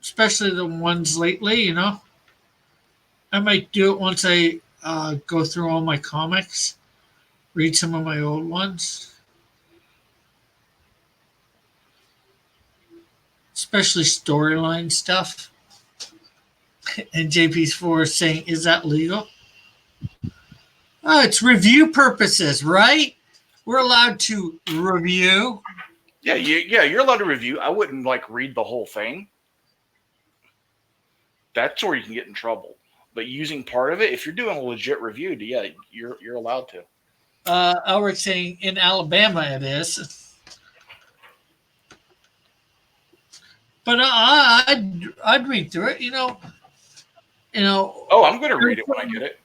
especially the ones lately. I might do it once I go through all my comics, read some of my old ones, especially storyline stuff. And JP's for saying, "Is that legal?" Oh, it's review purposes, right? We're allowed to review. Yeah, you're allowed to review. I wouldn't read the whole thing. That's where you can get in trouble. But using part of it, if you're doing a legit review, yeah, you're allowed to. Elric saying in Alabama it is. But I'd read through it. Oh, I'm going to read it when I get it.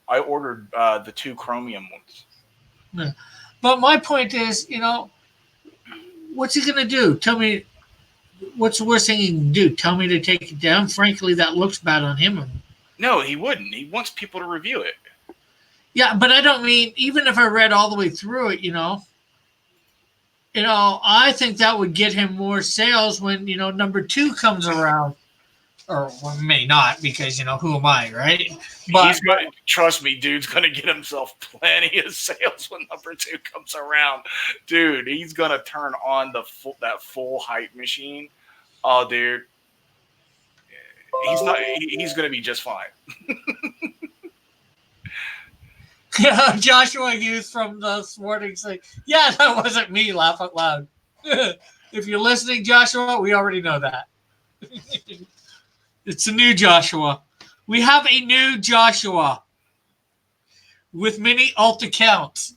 I ordered the 2 Chromium ones. But my point is, what's he going to do? Tell me, what's the worst thing he can do? Tell me to take it down? Frankly, that looks bad on him. No, he wouldn't. He wants people to review it. Yeah, but I don't mean, even if I read all the way through it, I think that would get him more sales when, number 2 comes around. Or may not, because, who am I, right? But trust me, dude's going to get himself plenty of sales when number 2 comes around. Dude, he's going to turn on that full hype machine. Oh, dude. He's going to be just fine. Yeah, Joshua Hughes from this morning saying, yeah, that wasn't me, laugh out loud. If you're listening, Joshua, we already know that. It's a new Joshua. We have a new Joshua with many alt accounts.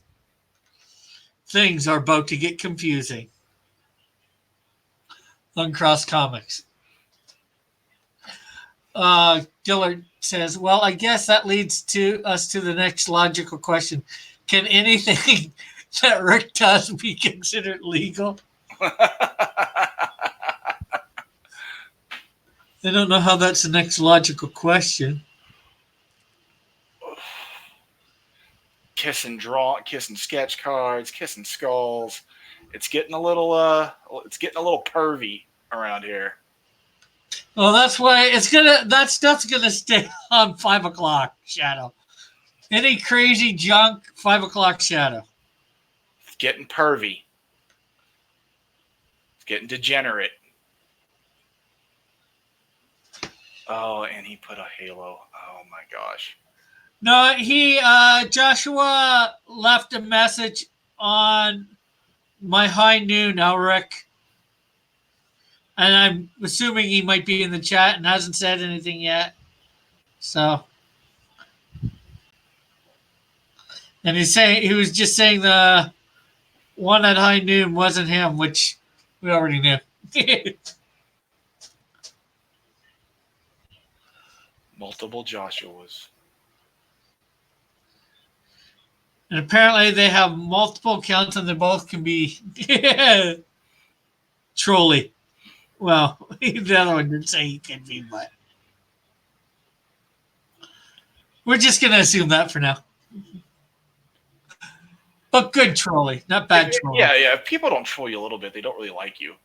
Things are about to get confusing on Cross Comics. Dillard says, well, I guess that leads us to the next logical question. Can anything that Rick does be considered legal? I don't know how that's the next logical question. Kissing sketch cards, kissing skulls. It's getting a little pervy around here. Well, that's why that stuff's gonna stay on 5 o'clock Shadow. Any crazy junk, 5 o'clock Shadow. It's getting pervy. It's getting degenerate. Oh, and he put a halo. Oh my gosh. No, Joshua left a message on my high noon, Elric. And I'm assuming he might be in the chat and hasn't said anything yet. So. And he was just saying the one at high noon wasn't him, which we already knew. Multiple Joshuas. And apparently they have multiple accounts and they both can be trolly. Well, the other one didn't say he can be, but we're just going to assume that for now. But good trolly, not bad trolly. Yeah. If people don't troll you a little bit, they don't really like you.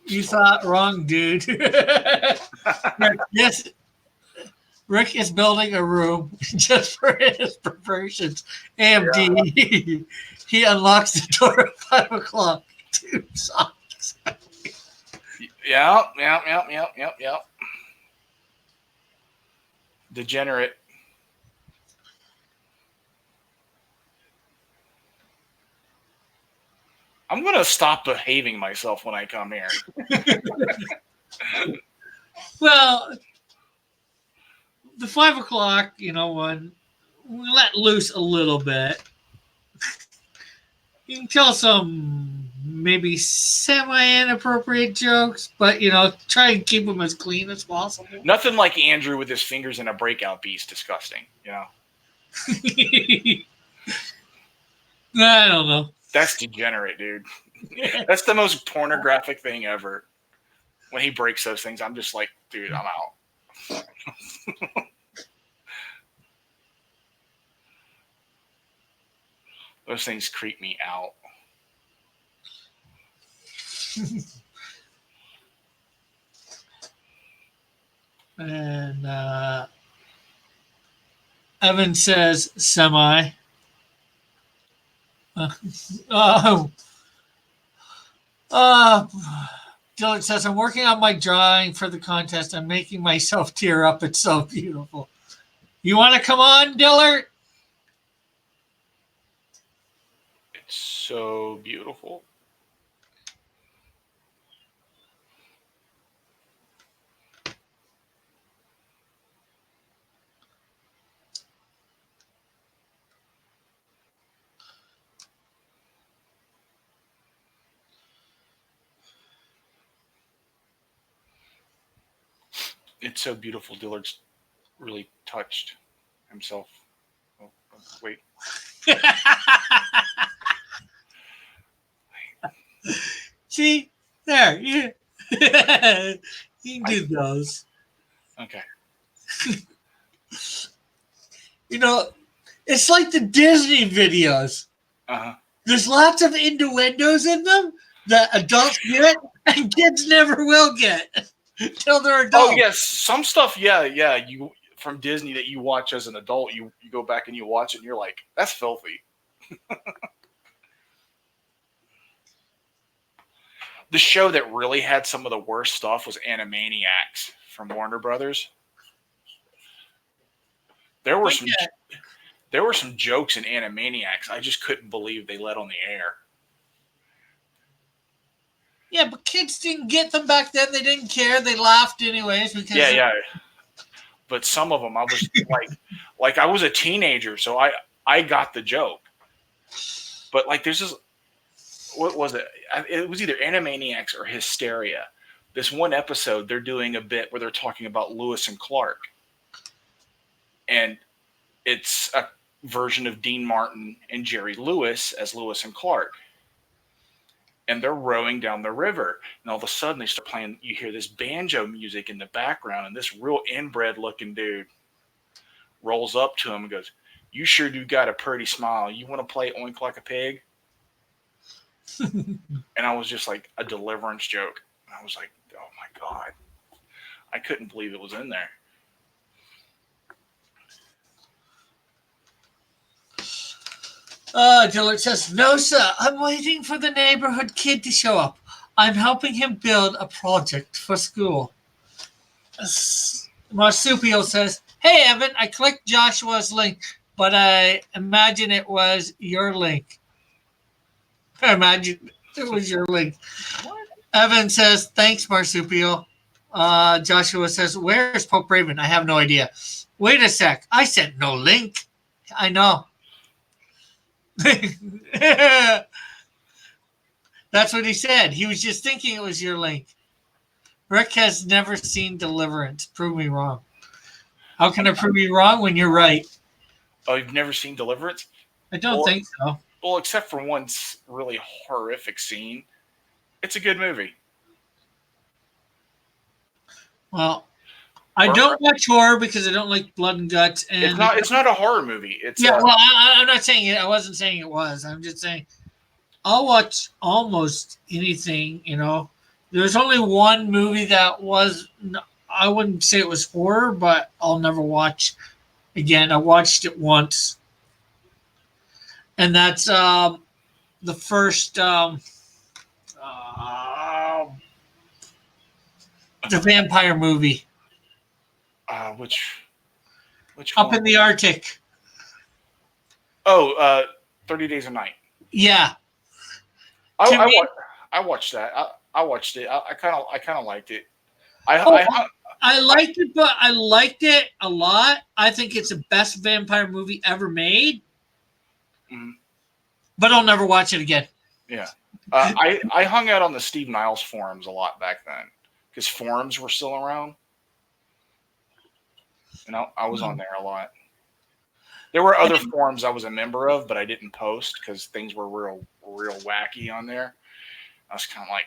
You thought wrong, dude. Yes, Rick is building a room just for his perversions. AMD. He unlocks the door at 5 o'clock. Dude, sucks. Yeah. Degenerate. I'm going to stop behaving myself when I come here. Well, the 5 o'clock, one, we let loose a little bit. You can tell some maybe semi-inappropriate jokes, but, try and keep them as clean as possible. Nothing like Andrew with his fingers in a breakout beast. Disgusting, I don't know. That's degenerate, dude. That's the most pornographic thing ever. When he breaks those things, I'm just like, dude, I'm out. Those things creep me out. And Evan says semi. Dylan says, I'm working on my drawing for the contest. I'm making myself tear up. It's so beautiful. You want to come on, Dillard? It's so beautiful. It's so beautiful. Dillard's really touched himself. Oh, wait. See? There. You can do those. Okay. It's like the Disney videos. Uh-huh. There's lots of innuendos in them that adults get and kids never will get until they're adults. Oh, yes. Some stuff, yeah. You from Disney that you watch as an adult, you go back and you watch it and you're like, that's filthy. The show that really had some of the worst stuff was Animaniacs from Warner Brothers. There were some jokes in Animaniacs I just couldn't believe they let on the air. Yeah, but kids didn't get them back then. They didn't care. They laughed anyways. Because Yeah. But some of them I was like I was a teenager, so I got the joke. But like there's this, what was it? It was either Animaniacs or Hysteria. This one episode, they're doing a bit where they're talking about Lewis and Clark. And it's a version of Dean Martin and Jerry Lewis as Lewis and Clark. And they're rowing down the river. And all of a sudden they start playing, you hear this banjo music in the background, and this real inbred looking dude rolls up to him and goes, "You sure do got a pretty smile. You want to play Oink Like a Pig?" And I was just like, a Deliverance joke. And I was like, oh my God. I couldn't believe it was in there. Dillard says, no, sir. I'm waiting for the neighborhood kid to show up. I'm helping him build a project for school. Marsupio says, hey, Evan, I clicked Joshua's link, but I imagine it was your link. I imagine it was your link. What? Evan says, thanks, Marsupio. Joshua says, where's Pope Raven? I have no idea. Wait a sec. I sent no link. I know. That's what he said. He was just thinking it was your link. Rick has never seen Deliverance. Prove me wrong. How can I prove you wrong when you're right? Oh, you've never seen Deliverance? I don't Well, think so. Well, except for one really horrific scene. It's a good movie. Well, I don't watch horror because I don't like blood and guts. And It's not a horror movie. It's well, I'm not saying it. I wasn't saying it was. I'm just saying I'll watch almost anything. There's only one movie that was. I wouldn't say it was horror, but I'll never watch again. I watched it once, and that's the first. The vampire movie. Which Up one? in the Arctic. Oh, 30 Days a Night. Yeah. I watched that. I watched it. I kind of liked it. I liked it, but I liked it a lot. I think it's the best vampire movie ever made. Mm-hmm. But I'll never watch it again. Yeah. I hung out on the Steve Niles forums a lot back then because forums were still around. And I was on there a lot. There were other forums I was a member of, but I didn't post because things were real wacky on there. I was kind of like,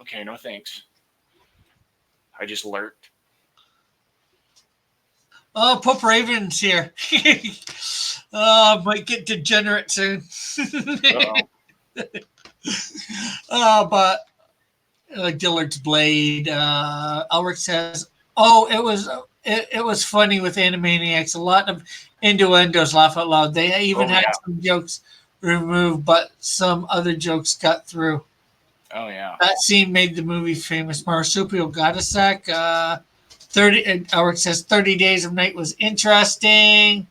okay, no thanks. I just lurked. Oh, Pope Raven's here. Might get degenerate soon. But Dillard's Blade. Elric says, "Oh, it was funny with Animaniacs. A lot of innuendos, laugh out loud. They even had some jokes removed, but some other jokes got through. Oh yeah, that scene made the movie famous. Marsupial got a sec. 30. Elric says 30 Days of Night was interesting.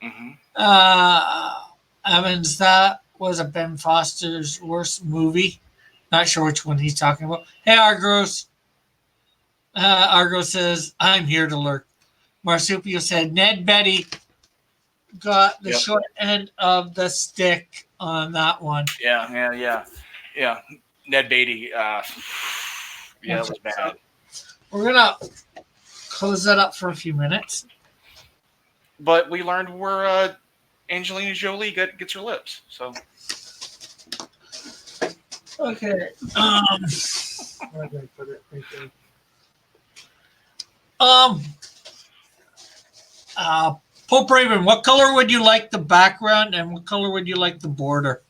Mm-hmm. Evans, that was a Ben Foster's worst movie. Not sure which one he's talking about. Hey, Argos. Argos says, I'm here to lurk. Marsupial said, Ned Betty got the short end of the stick on that one. Yeah. Ned Beatty. That was bad. We're going to close that up for a few minutes. But we learned where Angelina Jolie gets her lips. So. Okay. Where did I put it? Right there. Pope Raven, what color would you like the background and what color would you like the border?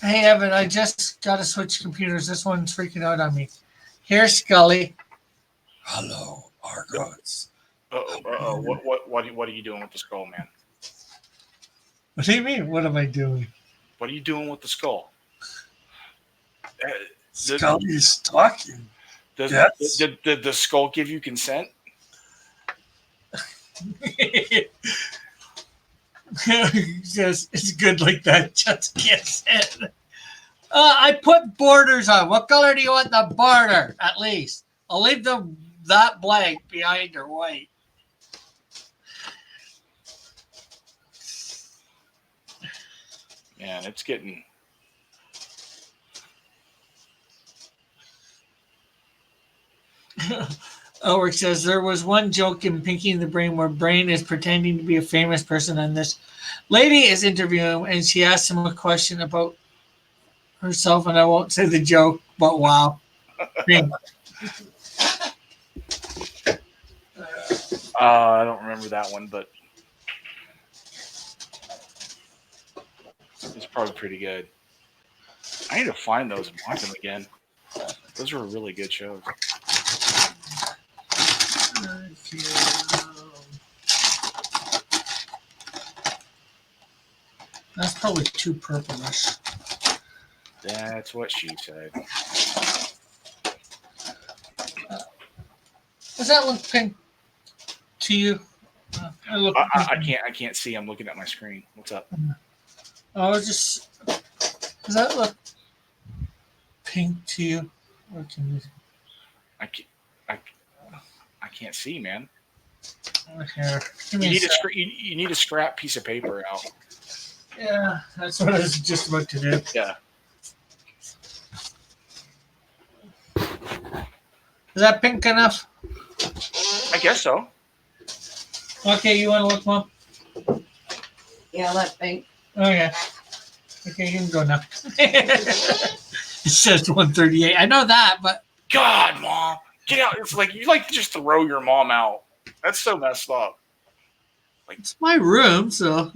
Hey, Evan, I just got to switch computers. This one's freaking out on me. Here's Scully. Hello, Argos. What are you doing with the skull, man? What do you mean? What am I doing? What are you doing with the skull? Scully's talking. Did the skull give you consent? Just, it's good like that. Just gets it. I put borders on. What color do you want the border? At least I'll leave that blank behind her white. Man, it's getting. Ulrich says there was one joke in Pinky and the Brain where Brain is pretending to be a famous person and this lady is interviewing him and she asks him a question about herself and I won't say the joke, but wow. I don't remember that one, but it's probably pretty good. I need to find those and watch them again. Those were really good shows. That's probably too purplish. That's what she said. Does that look pink to you? I look. I can't see. I'm looking at my screen. What's up? Oh, just does that look pink to you? Or can you? I can't see, man. Here, You need a scrap piece of paper out. Yeah, that's what I was just about to do. Yeah. Is that pink enough? I guess so. Okay, you want to look, Mom? Yeah, that pink. Okay. Okay, you can go now. It says 138. I know that, but God, Mom, get out! It's like you like to just throw your mom out. That's so messed up. it's my room, so.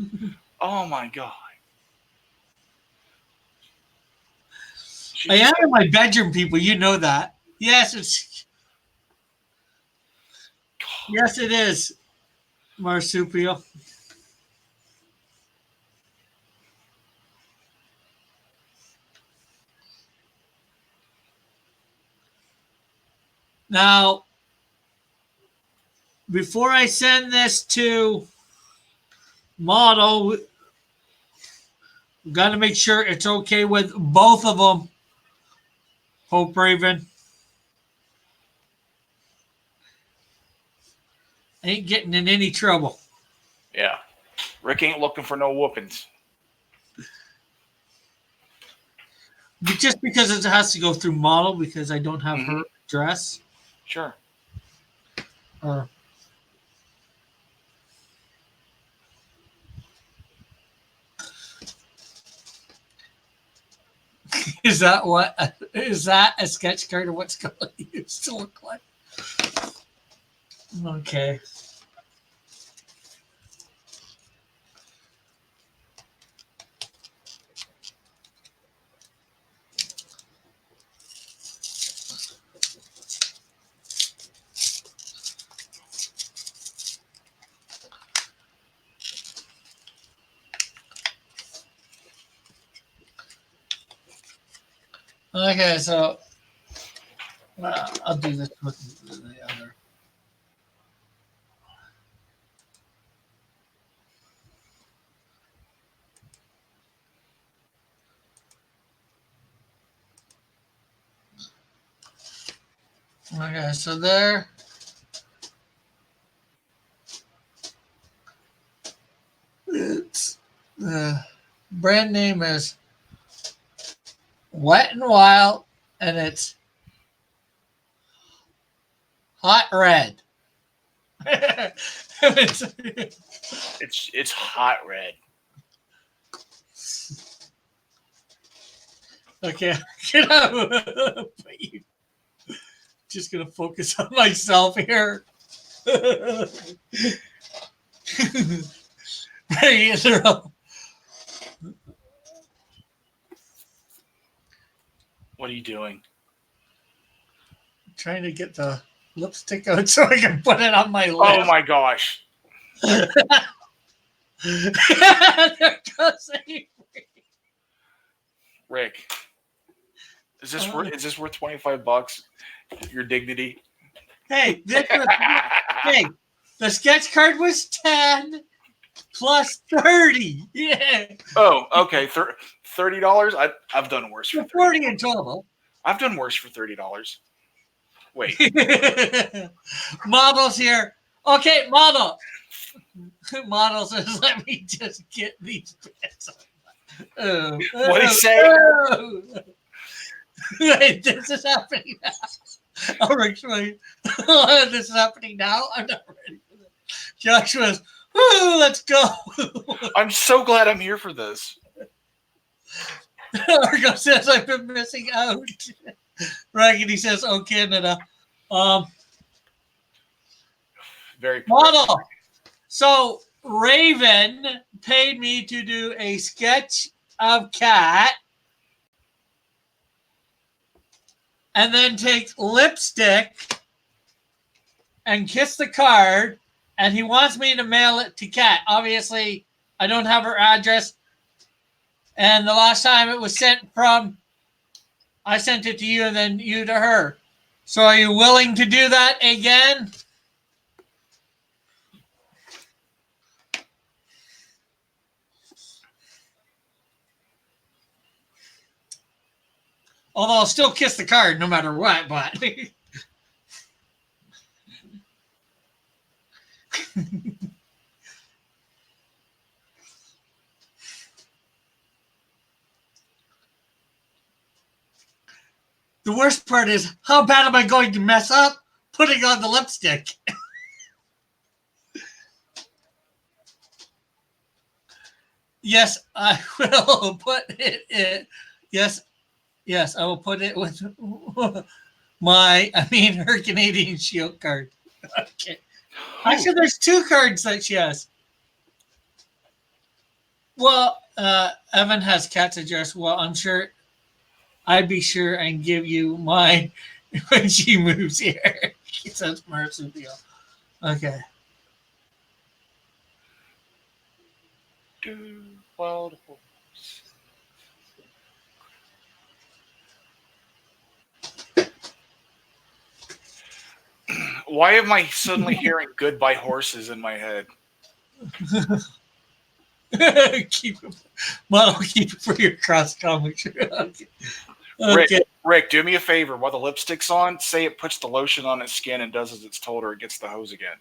Oh my God. I am in my bedroom, people. You know that. Yes, yes, it is. Marsupial. Now, before I send this to model, we got to make sure it's okay with both of them. Hope Raven. Ain't getting in any trouble. Yeah. Rick ain't looking for no whoopings. But just because it has to go through model because I don't have her dress. Sure. Is that a sketch card of what's going to used to look like? Okay. Okay, so I'll do this with the other. Okay, so there. It's the brand name is Wet and Wild, and it's hot red. It's hot red. Okay, just gonna focus on myself here. Ready to throw. What are you doing? Trying to get the lipstick out so I can put it on my lip. Oh my gosh. There goes Avery. Rick. Is this worth $25? Your dignity? Hey, hey, the sketch card was 10 plus 30. Yeah. Oh, okay. $30? I've done worse for 40 in total. I've done worse for $30. Wait. Models here. Okay, model. Model says, let me just get these bits. What'd he say? Wait, this is happening now. I'll explain. This is happening now. I'm not ready for this. Joshua's, let's go. I'm so glad I'm here for this. Argo says I've been missing out. Raggedy says, "Oh Canada." Very model. So Raven paid me to do a sketch of Cat, and then take lipstick and kiss the card, and he wants me to mail it to Cat. Obviously, I don't have her address. And the last time it was sent from I sent it to you and then you to her. So are you willing to do that again? Although I'll still kiss the card no matter what, but the worst part is, how bad am I going to mess up putting on the lipstick? Yes, I will put it in. Yes, I will put it with her Canadian Shield card. Okay. Actually, there's 2 cards that she has. Well, Evan has Cat's address. Well, I'm sure I'd be sure and give you mine when she moves here. She says Marsupial. Okay. Wild horse. Why am I suddenly hearing "Goodbye Horses" in my head? Keep it. Model, keep it for your cross comics. Okay. Rick, do me a favor. While the lipstick's on, say it puts the lotion on its skin and does as it's told, or it gets the hose again.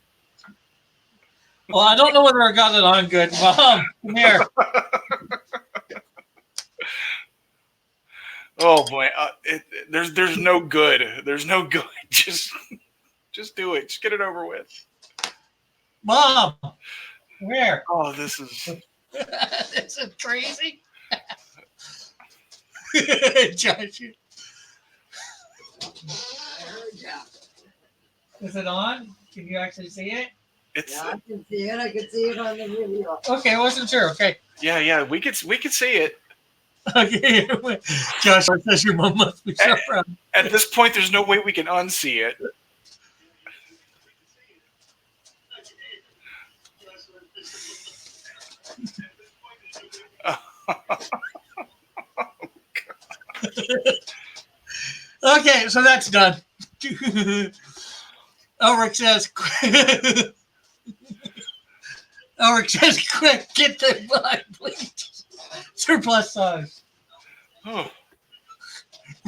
Well, I don't know whether I got it on good. Mom, come here. Oh boy, there's no good. There's no good. Just do it. Just get it over with. Mom, where? Oh, this is This is crazy. Josh, is it on? Can you actually see it? it's I can see it. I can see it on the video. Okay, I wasn't sure. Okay. yeah. We could see it. Okay. Josh says your mom must be so proud. At this point, there's no way we can unsee it. Okay, so that's done. Elric says, quick, get the blood, please. Surplus size. Oh,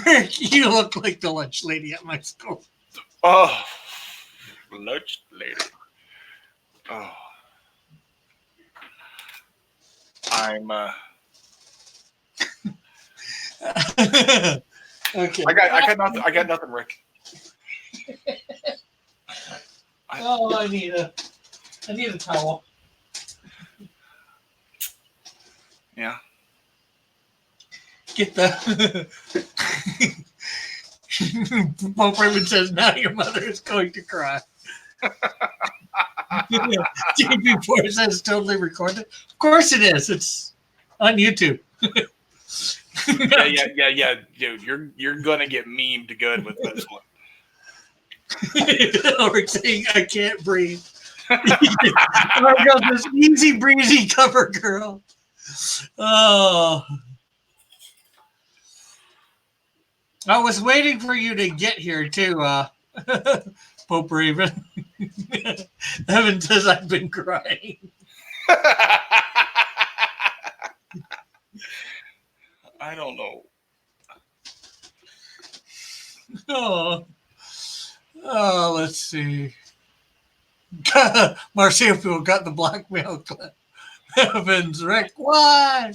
Rick, you look like the lunch lady at my school. oh, lunch lady. Oh, I'm. Okay. I got nothing, Rick. Oh, I need a towel. Yeah. Get the. Pope Raymond says, now your mother is going to cry. JP4 says, totally recorded. Of course it is. It's on YouTube. Yeah, dude, you're gonna get memed good with this one. Or saying, I can't breathe. I got this easy breezy cover girl. Oh. I was waiting for you to get here too, Pope Raven. Evan says I've been crying. I don't know. Oh, let's see. Marsupial got the blackmail clip. Evans, Rick, why?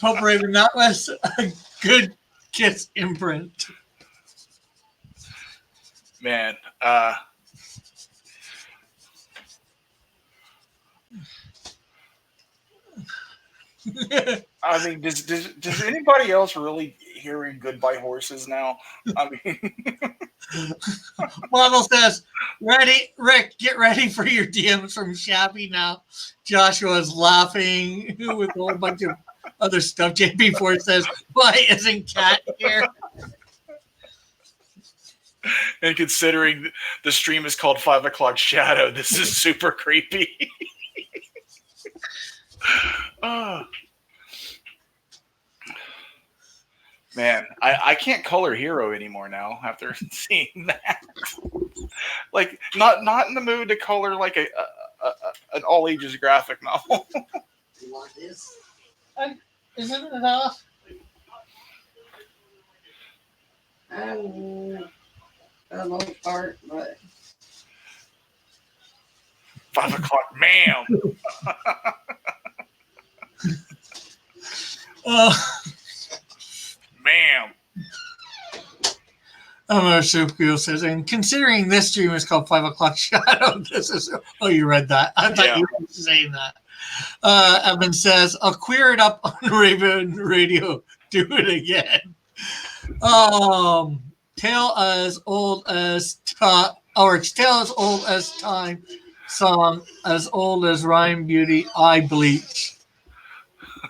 Pope Raven, that was a good kiss imprint. Man, I mean, does anybody else really hearing "Goodbye Horses" now? I mean, Model says, ready, Rick, get ready for your DMs from Shabby now. Joshua's laughing with a whole bunch of other stuff. JP4 says, why isn't Cat here? and considering the stream is called 5 o'clock Shadow, this is super creepy. Man, I can't color Hero anymore now after seeing that. Like, not in the mood to color like an all ages graphic novel. You want this? Isn't it off? For the most part, but 5 o'clock, ma'am. Ma'am. Marsupial says, and considering this stream is called 5 o'clock shadow, this is. Oh, you read that. I thought Yeah. you were saying that. Evan says, I'll queer it up on Raven Radio. Do it again. Tale as old as or tale as old as time, song as old as rhyme, beauty, eye bleach.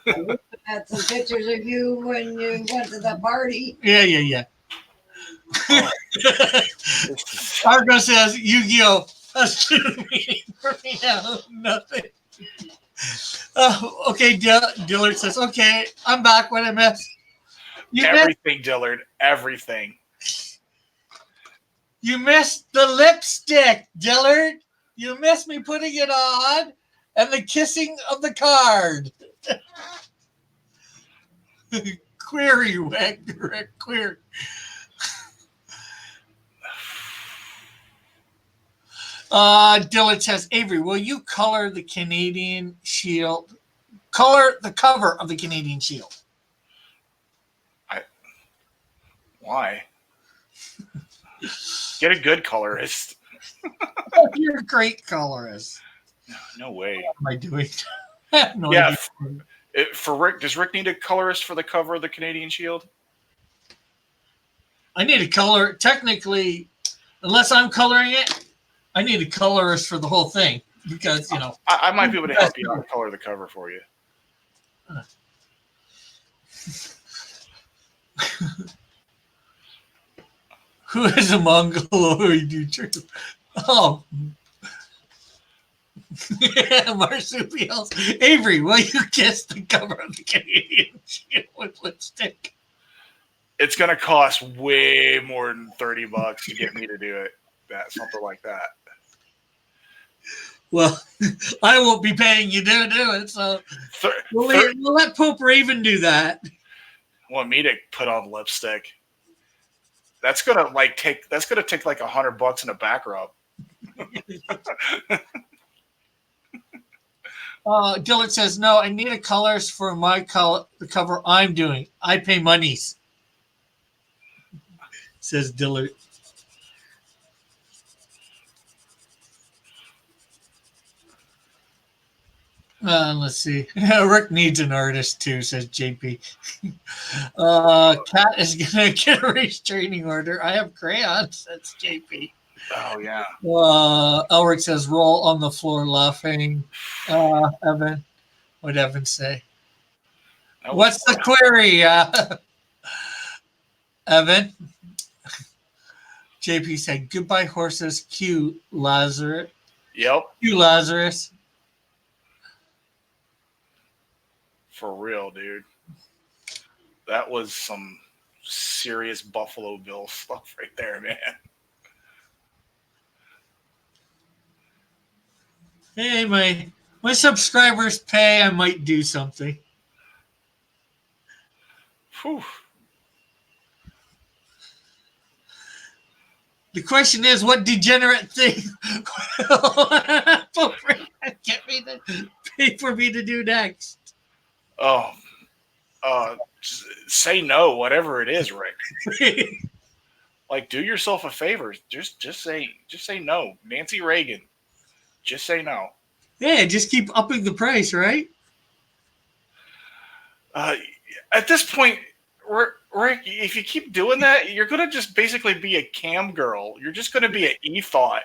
I had some pictures of you when you went to the party. Yeah. Argo says, Yu-Gi-Oh! That's the meaning for me now. Nothing. Okay, Dillard says, okay, I'm back. What I missed? Everything, Dillard. Everything. You missed the lipstick, Dillard. You missed me putting it on and the kissing of the card. Query, Rick, queer. Dillard says, Avery, will you color the Canadian Shield? Color the cover of the Canadian Shield. Why? Get a good colorist. You're a great colorist. No way. What am I doing? I have no Yeah. idea. For Rick, does Rick need a colorist for the cover of the Canadian Shield? I need a color. Technically, unless I'm coloring it, I need a colorist for the whole thing because, you know. I might be able to help you out color the cover for you. Who is a Mongoloid teacher? Oh. Marsupials. Avery, will you kiss the cover of the Canadian Shield with lipstick? It's going to cost way more than $30 to get me to do it. Something like that. Well, I won't be paying you to do it, so we'll let Pope Raven do that. Want me to put on lipstick? That's gonna take like $100 in a back rub. Dillard says, no, I need a colors for the cover I'm doing. I pay monies. Says Dillard. Let's see. Rick needs an artist too, says JP. Kat is gonna get a restraining order. I have crayons, says JP. Oh yeah. Elric says roll on the floor laughing. Evan. What'd Evan say? What's the query? Evan. JP said goodbye horses, Q Lazarus. Yep. Q Lazarus. For real, dude. That was some serious Buffalo Bill stuff right there, man. Hey, my subscribers pay. I might do something. Whew. The question is, what degenerate thing get me to pay for me to do next? Oh, say no, whatever it is, Rick. Like, do yourself a favor. Just say no. Nancy Reagan. Just say no. Yeah, just keep upping the price, right? At this point, Rick, if you keep doing that, you're gonna just basically be a cam girl. You're just gonna be an e-thought.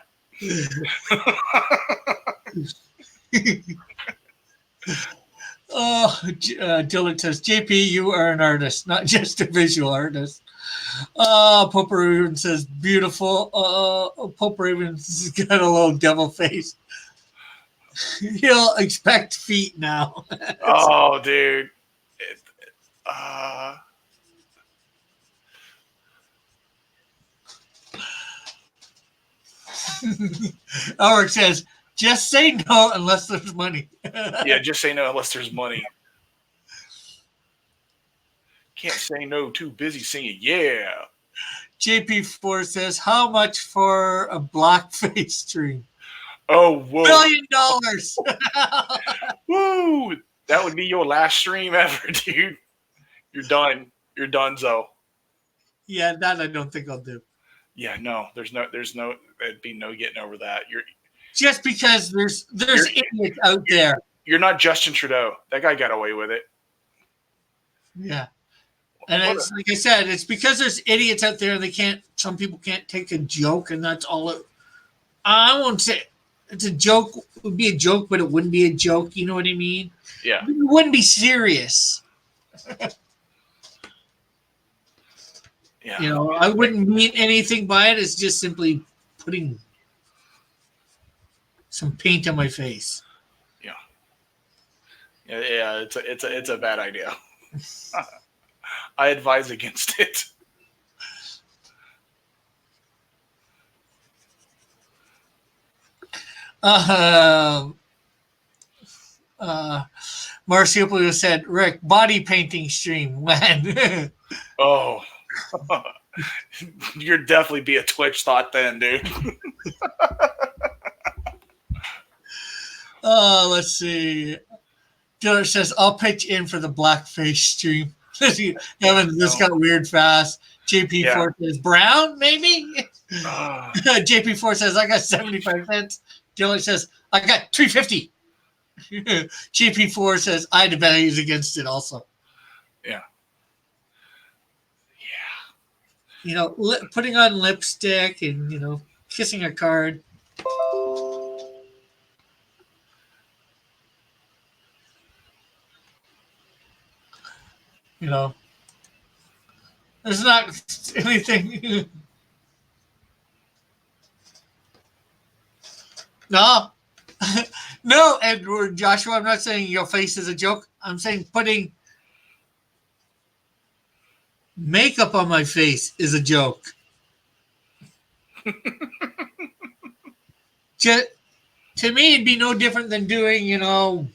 Dillard says, JP, you are an artist, not just a visual artist. Pope Raven says, beautiful. Pope Raven's got a little devil face. He'll expect feet now. Oh, dude. Ulrich says, just say no unless there's money. Yeah, just say no unless there's money. Can't say no, too busy singing. Yeah. JP4 says, how much for a blackface stream? Oh, whoa. $1 billion. Woo! That would be your last stream ever, dude. You're done. You're done, Zoe. Yeah, that I don't think I'll do. Yeah, no. There's no there'd be no getting over that. Just because there's idiots out there. You're not Justin Trudeau. That guy got away with it. Yeah. And it's like I said, it's because there's idiots out there and some people can't take a joke, and that's all it. I won't say it's a joke. It would be a joke, but it wouldn't be a joke. You know what I mean? Yeah. It wouldn't be serious. Yeah. You know, I wouldn't mean anything by it. It's just simply putting some paint on my face. Yeah. Yeah. It's a bad idea. I advise against it. Marsupial said, Rick, body painting stream when? Oh. You'd definitely be a Twitch thought then, dude. Let's see. Diller says, I'll pitch in for the blackface stream. Evan, this got weird fast. JP4 says, Brown, maybe? JP4 says, I got 75 cents. Diller says, I got 350. JP4 says, I had values against it also. Yeah. You know, putting on lipstick and, you know, kissing a card. You know, there's not anything. No, no, Edward Joshua. I'm not saying your face is a joke. I'm saying putting makeup on my face is a joke. To me, it'd be no different than doing, you know,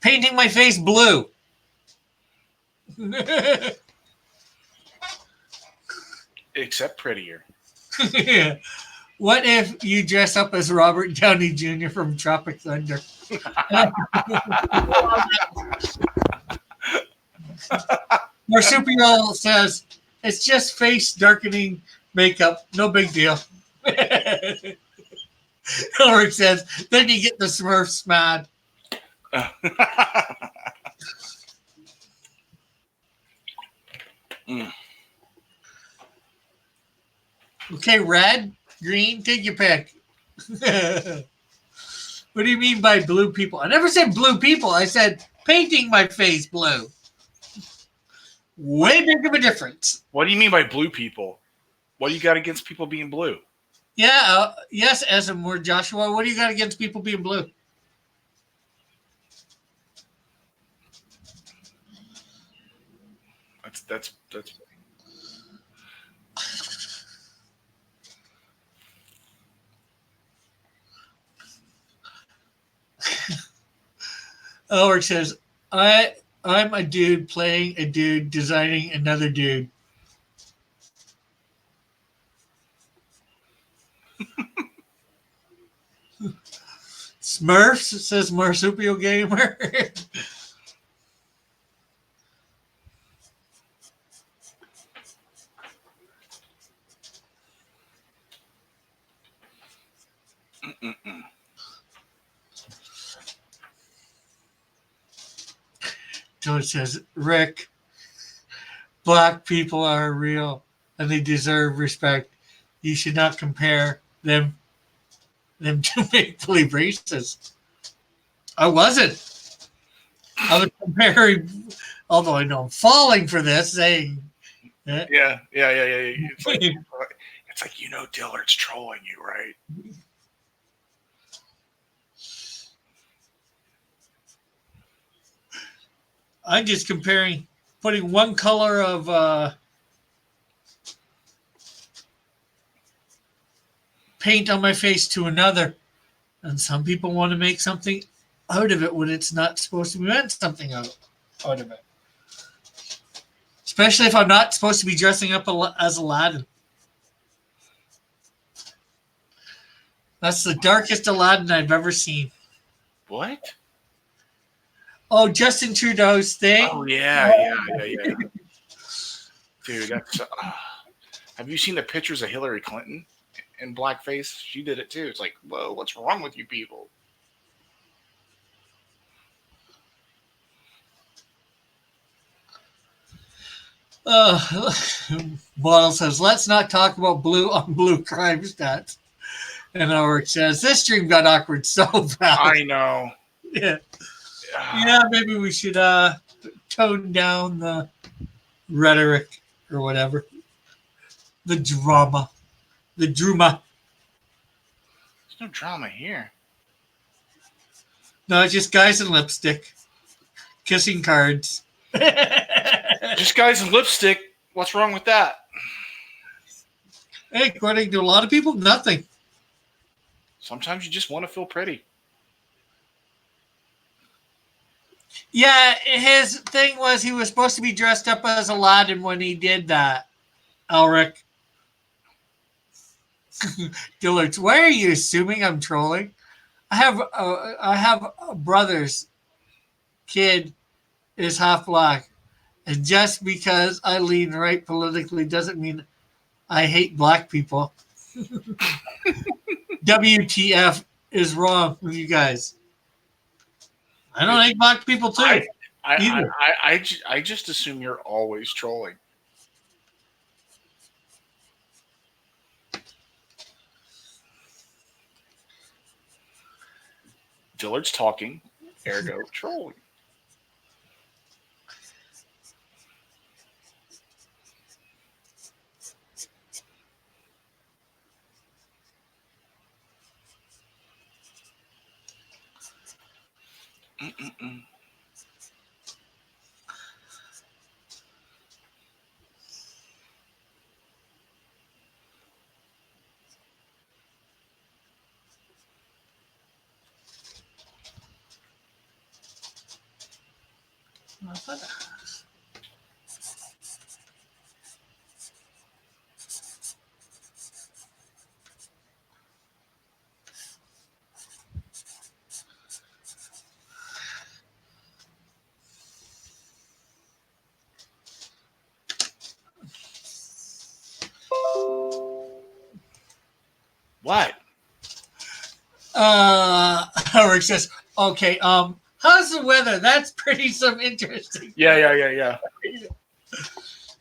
painting my face blue. Except prettier. Yeah. What if you dress up as Robert Downey Jr. from Tropic Thunder? Marsupial says, it's just face darkening makeup. No big deal. Ulrich says, then you get the Smurfs mad. Okay, red, green, take your pick. What do you mean by blue people? I never said blue people. I said painting my face blue. Way big of a difference. What do you mean by blue people? What do you got against people being blue? Yeah, yes, as a more Joshua. What do you got against people being blue? That's Ulrich says, I'm a dude playing a dude, designing another dude. Smurfs, says Marsupial Gamer. So it says, Rick, black people are real and they deserve respect. You should not compare them to make-believe racists. I wasn't. I was comparing, although I know I'm falling for this, saying. Yeah. It's like, you know, Dillard's trolling you, right? I'm just comparing, putting one color of paint on my face to another. And some people want to make something out of it when it's not supposed to be meant something out of it. Especially if I'm not supposed to be dressing up as Aladdin. That's the darkest Aladdin I've ever seen. What? Oh, Justin Trudeau's thing? Oh yeah. Dude, that's. Have you seen the pictures of Hillary Clinton in blackface? She did it too. It's like, whoa, what's wrong with you people? Model says, let's not talk about blue on blue crime stats. And Ulrich says, this stream got awkward so fast. I know. Yeah. Maybe we should tone down the rhetoric or whatever. The drama. There's no drama here. No, it's just guys in lipstick. Kissing cards. Just guys in lipstick. What's wrong with that? Hey, according to a lot of people, nothing. Sometimes you just want to feel pretty. Yeah, his thing was he was supposed to be dressed up as Aladdin when he did that. Elric. Dillard's, why are you assuming I'm trolling? I have a brother's kid is half black. And just because I lean right politically doesn't mean I hate black people. WTF is wrong with you guys. I don't hate black people too. I just assume you're always trolling. Dillard's talking, ergo trolling. Mm-mm-mm. What? Howard says, okay, how's the weather? That's pretty some interesting. Yeah.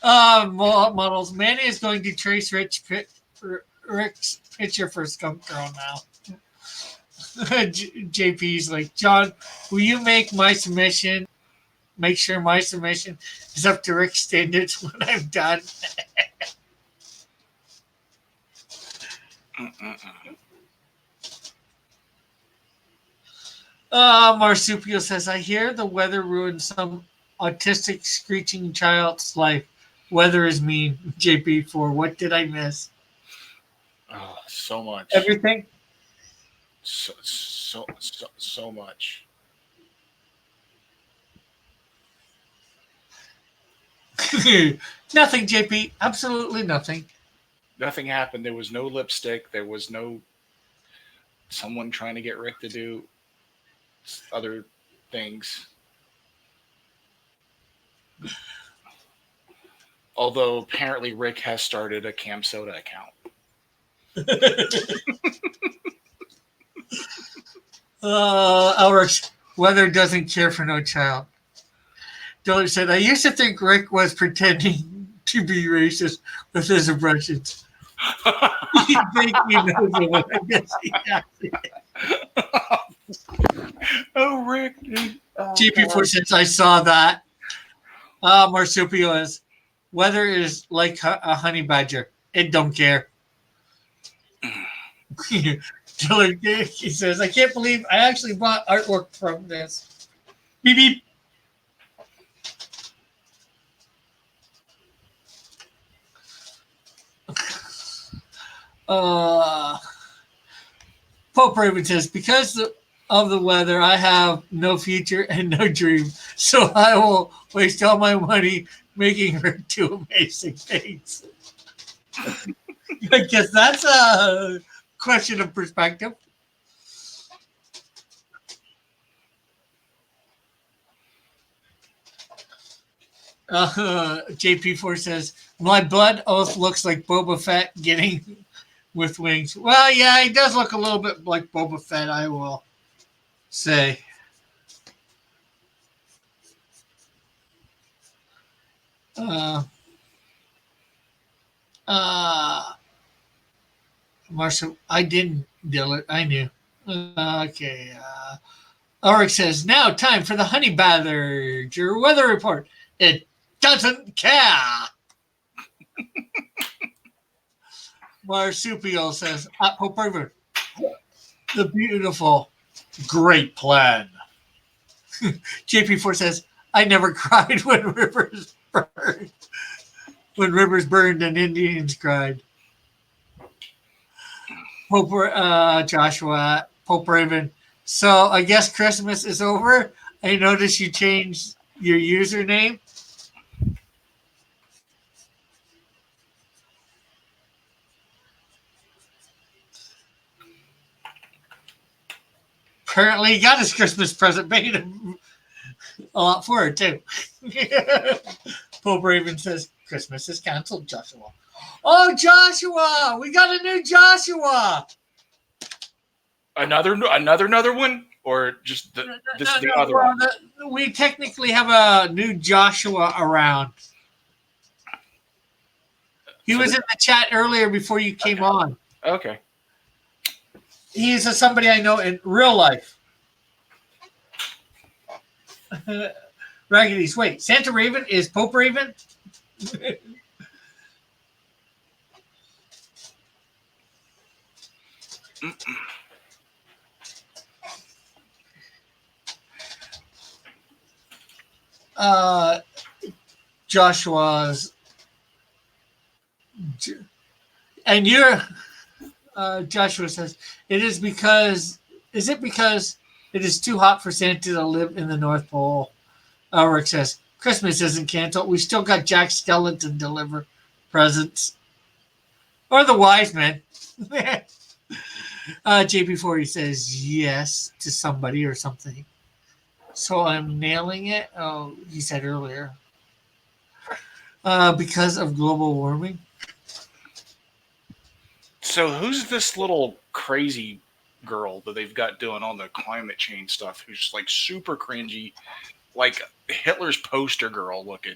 Models. Manny is going to trace Rick's picture for Skunk Girl now. JP's like, John, will you make sure my submission is up to Rick's standards when I'm done? Marsupio says, I hear the weather ruined some autistic screeching child's life. Weather is mean. JP4, what did I miss? Oh, so much. Everything? So much. Nothing, JP. Absolutely nothing. Nothing happened. There was no lipstick. There was no someone trying to get Rick to do other things. Although apparently Rick has started a Cam Soda account. Elric, weather doesn't care for no child. Dillard said, I used to think Rick was pretending to be racist with his impressions. You think he knows it? I guess he does. Oh, Rick. GP4 says, I saw that. Marsupio is, weather is like a honey badger. It don't care. Dillard, he says, I can't believe I actually bought artwork from this. Beep, beep. Pope Raven says, because of the weather, I have no future and no dream, so I will waste all my money making her do amazing things. I guess that's a question of perspective. JP4 says, my blood oath looks like Boba Fett getting with wings. Well, yeah, he does look a little bit like Boba Fett, I will say. Marshall, I didn't deal it. I knew. Okay. Ulrich says, now time for the honey badger weather report. It doesn't care. Marsupial says, Hope River, the beautiful, great plan. JP4 says, I never cried when rivers burned. When rivers burned and Indians cried. Pope Joshua, Pope Raven. So I guess Christmas is over. I noticed you changed your username. Apparently he got his Christmas present made him a lot for it too. Pope Raven says, Christmas is canceled, Joshua. Oh, Joshua! We got a new Joshua! Another one? Or just the other one? We technically have a new Joshua around. He was in the chat earlier before you came on. Okay. He's somebody I know in real life. Raggity's, wait, Santa Raven is Pope Raven? Joshua's, and you're Joshua says, is it because it is too hot for Santa to live in the North Pole? Rick says, Christmas isn't canceled. We still got Jack Skellington deliver presents. Or the wise men. JP40 says yes to somebody or something. So I'm nailing it. Oh, he said earlier. Because of global warming. So who's this little crazy girl that they've got doing all the climate change stuff who's like super cringy, like Hitler's poster girl looking?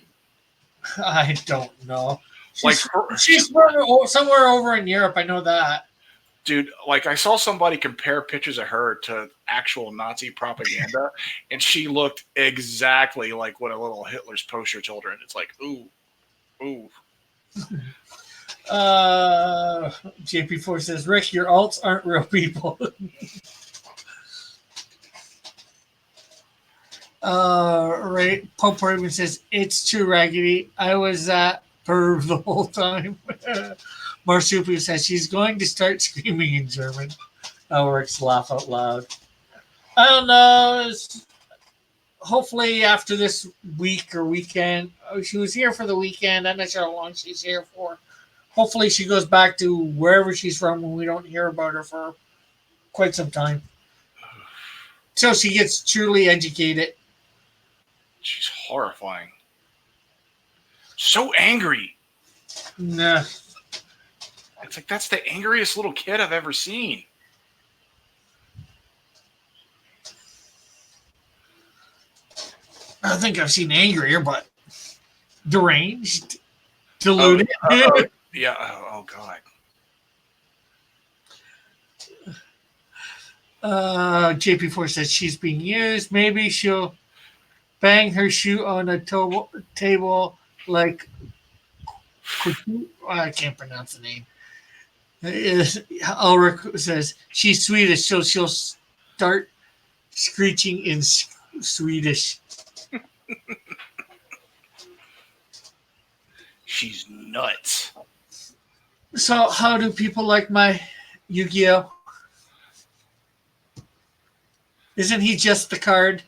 I don't know. She's somewhere over in Europe. I know that. Dude, like I saw somebody compare pictures of her to actual Nazi propaganda, and she looked exactly like what a little Hitler's poster told her. And it's like, ooh. JP4 says, Rick, your alts aren't real people. Right. Pope Raven says, it's true, Raggedy. I was that perv the whole time. Marsupial says, she's going to start screaming in German. Rick's laugh out loud. I don't know. Hopefully after this week or weekend, she was here for the weekend. I'm not sure how long she's here for. Hopefully she goes back to wherever she's from when we don't hear about her for quite some time. So she gets truly educated. She's horrifying. So angry. Nah. It's like, that's the angriest little kid I've ever seen. I think I've seen angrier, but deranged, deluded. Yeah. Oh God. JP4 says she's being used. Maybe she'll bang her shoe on a table like I can't pronounce the name. Ulrich says she's Swedish, so she'll start screeching in Swedish. She's nuts. So how do people like my Yu-Gi-Oh? Isn't he just the card?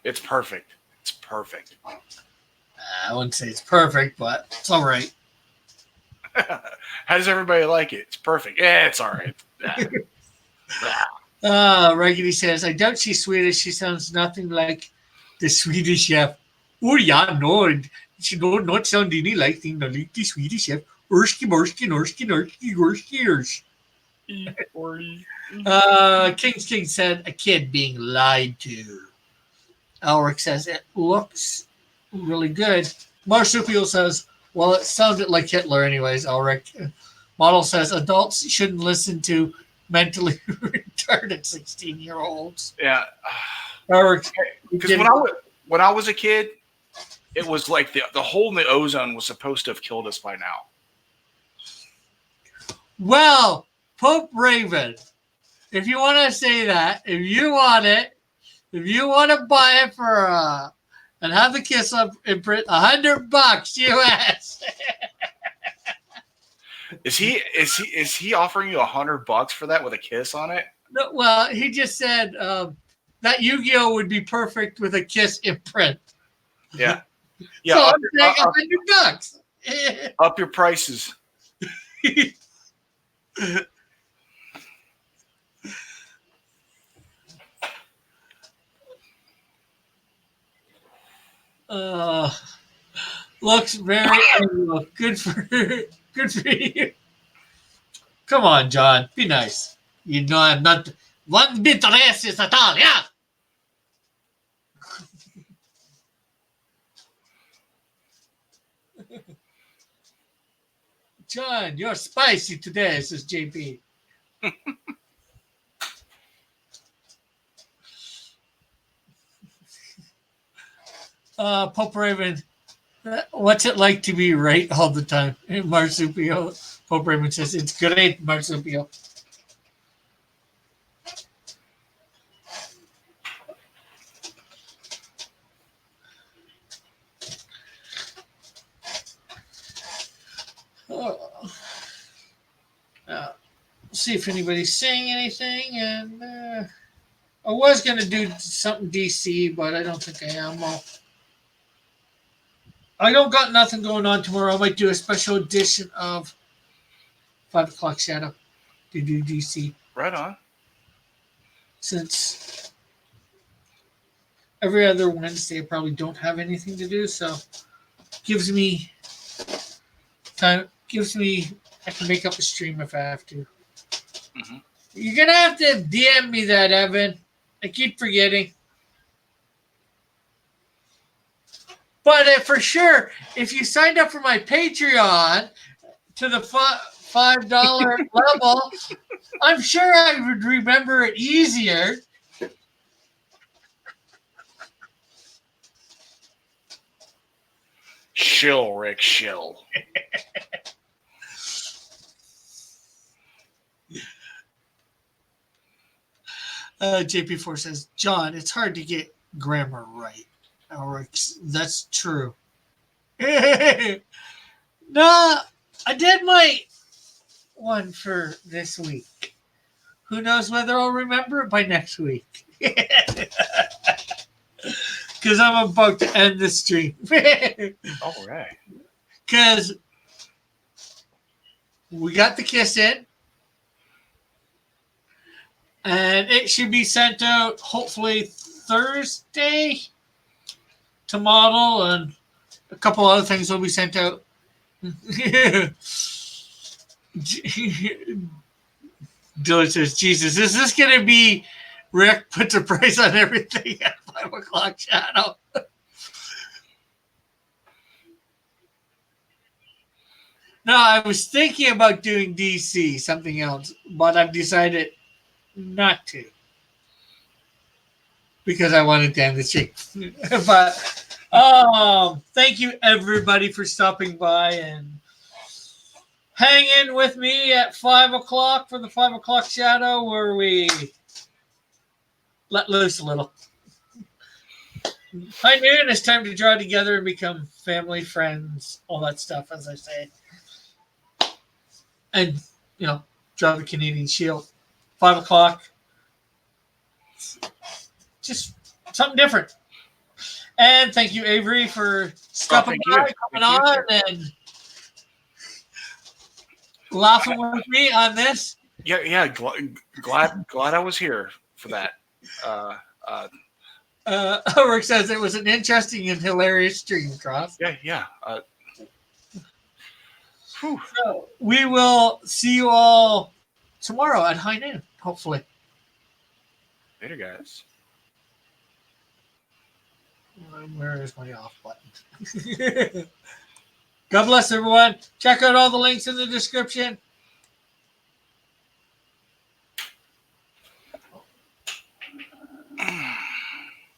It's perfect. It's perfect. I wouldn't say it's perfect, but it's all right. How does everybody like it? It's perfect. Yeah, it's all right. Raggedy says, I doubt she's Swedish. She sounds nothing like the Swedish chef. Oh, yeah, no. She does not sound any like the Swedish chef. Urski, Borski, Norski, Norski, Gorski, King's King said, a kid being lied to. Alric says, it looks really good. Marsupial says, well, it sounded like Hitler anyways, Alric. Model says, adults shouldn't listen to mentally retarded 16-year-olds. Yeah. Alric, Because when I was a kid, it was like the hole in the ozone was supposed to have killed us by now. well, Pope Raven, if you want to say that, if you want it, if you want to buy it for and have the kiss up and print $100 US. Is he offering you $100 for that with a kiss on it? No, well, he just said that Yu-Gi-Oh would be perfect with a kiss imprint. Yeah. Yeah. So up, I'm saying $100. up your prices. Looks very good for you. Come on, John, be nice. You know I'm not one bit racist at all. Yeah. John, you're spicy today, says JP. Pope Raven, what's it like to be right all the time? Marsupio. Pope Raven says, it's great, Marsupio. See if anybody's saying anything. And I was going to do something DC, but I don't think I am. I don't got nothing going on tomorrow. I might do a special edition of 5 o'clock Shadow to do DC. Right on. Since every other Wednesday I probably don't have anything to do, so gives me time. I can make up a stream if I have to. Mm-hmm. You're gonna have to DM me that, Evan. I keep forgetting. But for sure, if you signed up for my Patreon to the $5 level, I'm sure I would remember it easier. Shill, Rick, shill. JP4 says, John, it's hard to get grammar right. That's true. No, I did my one for this week. Who knows whether I'll remember it by next week. Because I'm about to end the stream. All right. Because we got the kiss in. And it should be sent out hopefully Thursday to model, and a couple other things will be sent out. Dylan says, Jesus, is this going to be Rick puts a price on everything at 5 o'clock Shadow? No, I was thinking about doing DC, something else, but I've decided not to because I wanted to end the stream. But thank you everybody for stopping by and hanging with me at 5 o'clock for the 5 o'clock Shadow, where we let loose a little. High noon, it's time to draw together and become family, friends, all that stuff, as I say. And, draw the Canadian Shield. 5 o'clock. Just something different. And thank you, Avery, for stopping thank by, you. coming on, and laughing with me on this. Yeah. Glad I was here for that. Rick says it was an interesting and hilarious stream, Cross. Yeah. So we will see you all tomorrow at high noon, hopefully. Later, guys. Where is my off button? God bless everyone. Check out all the links in the description.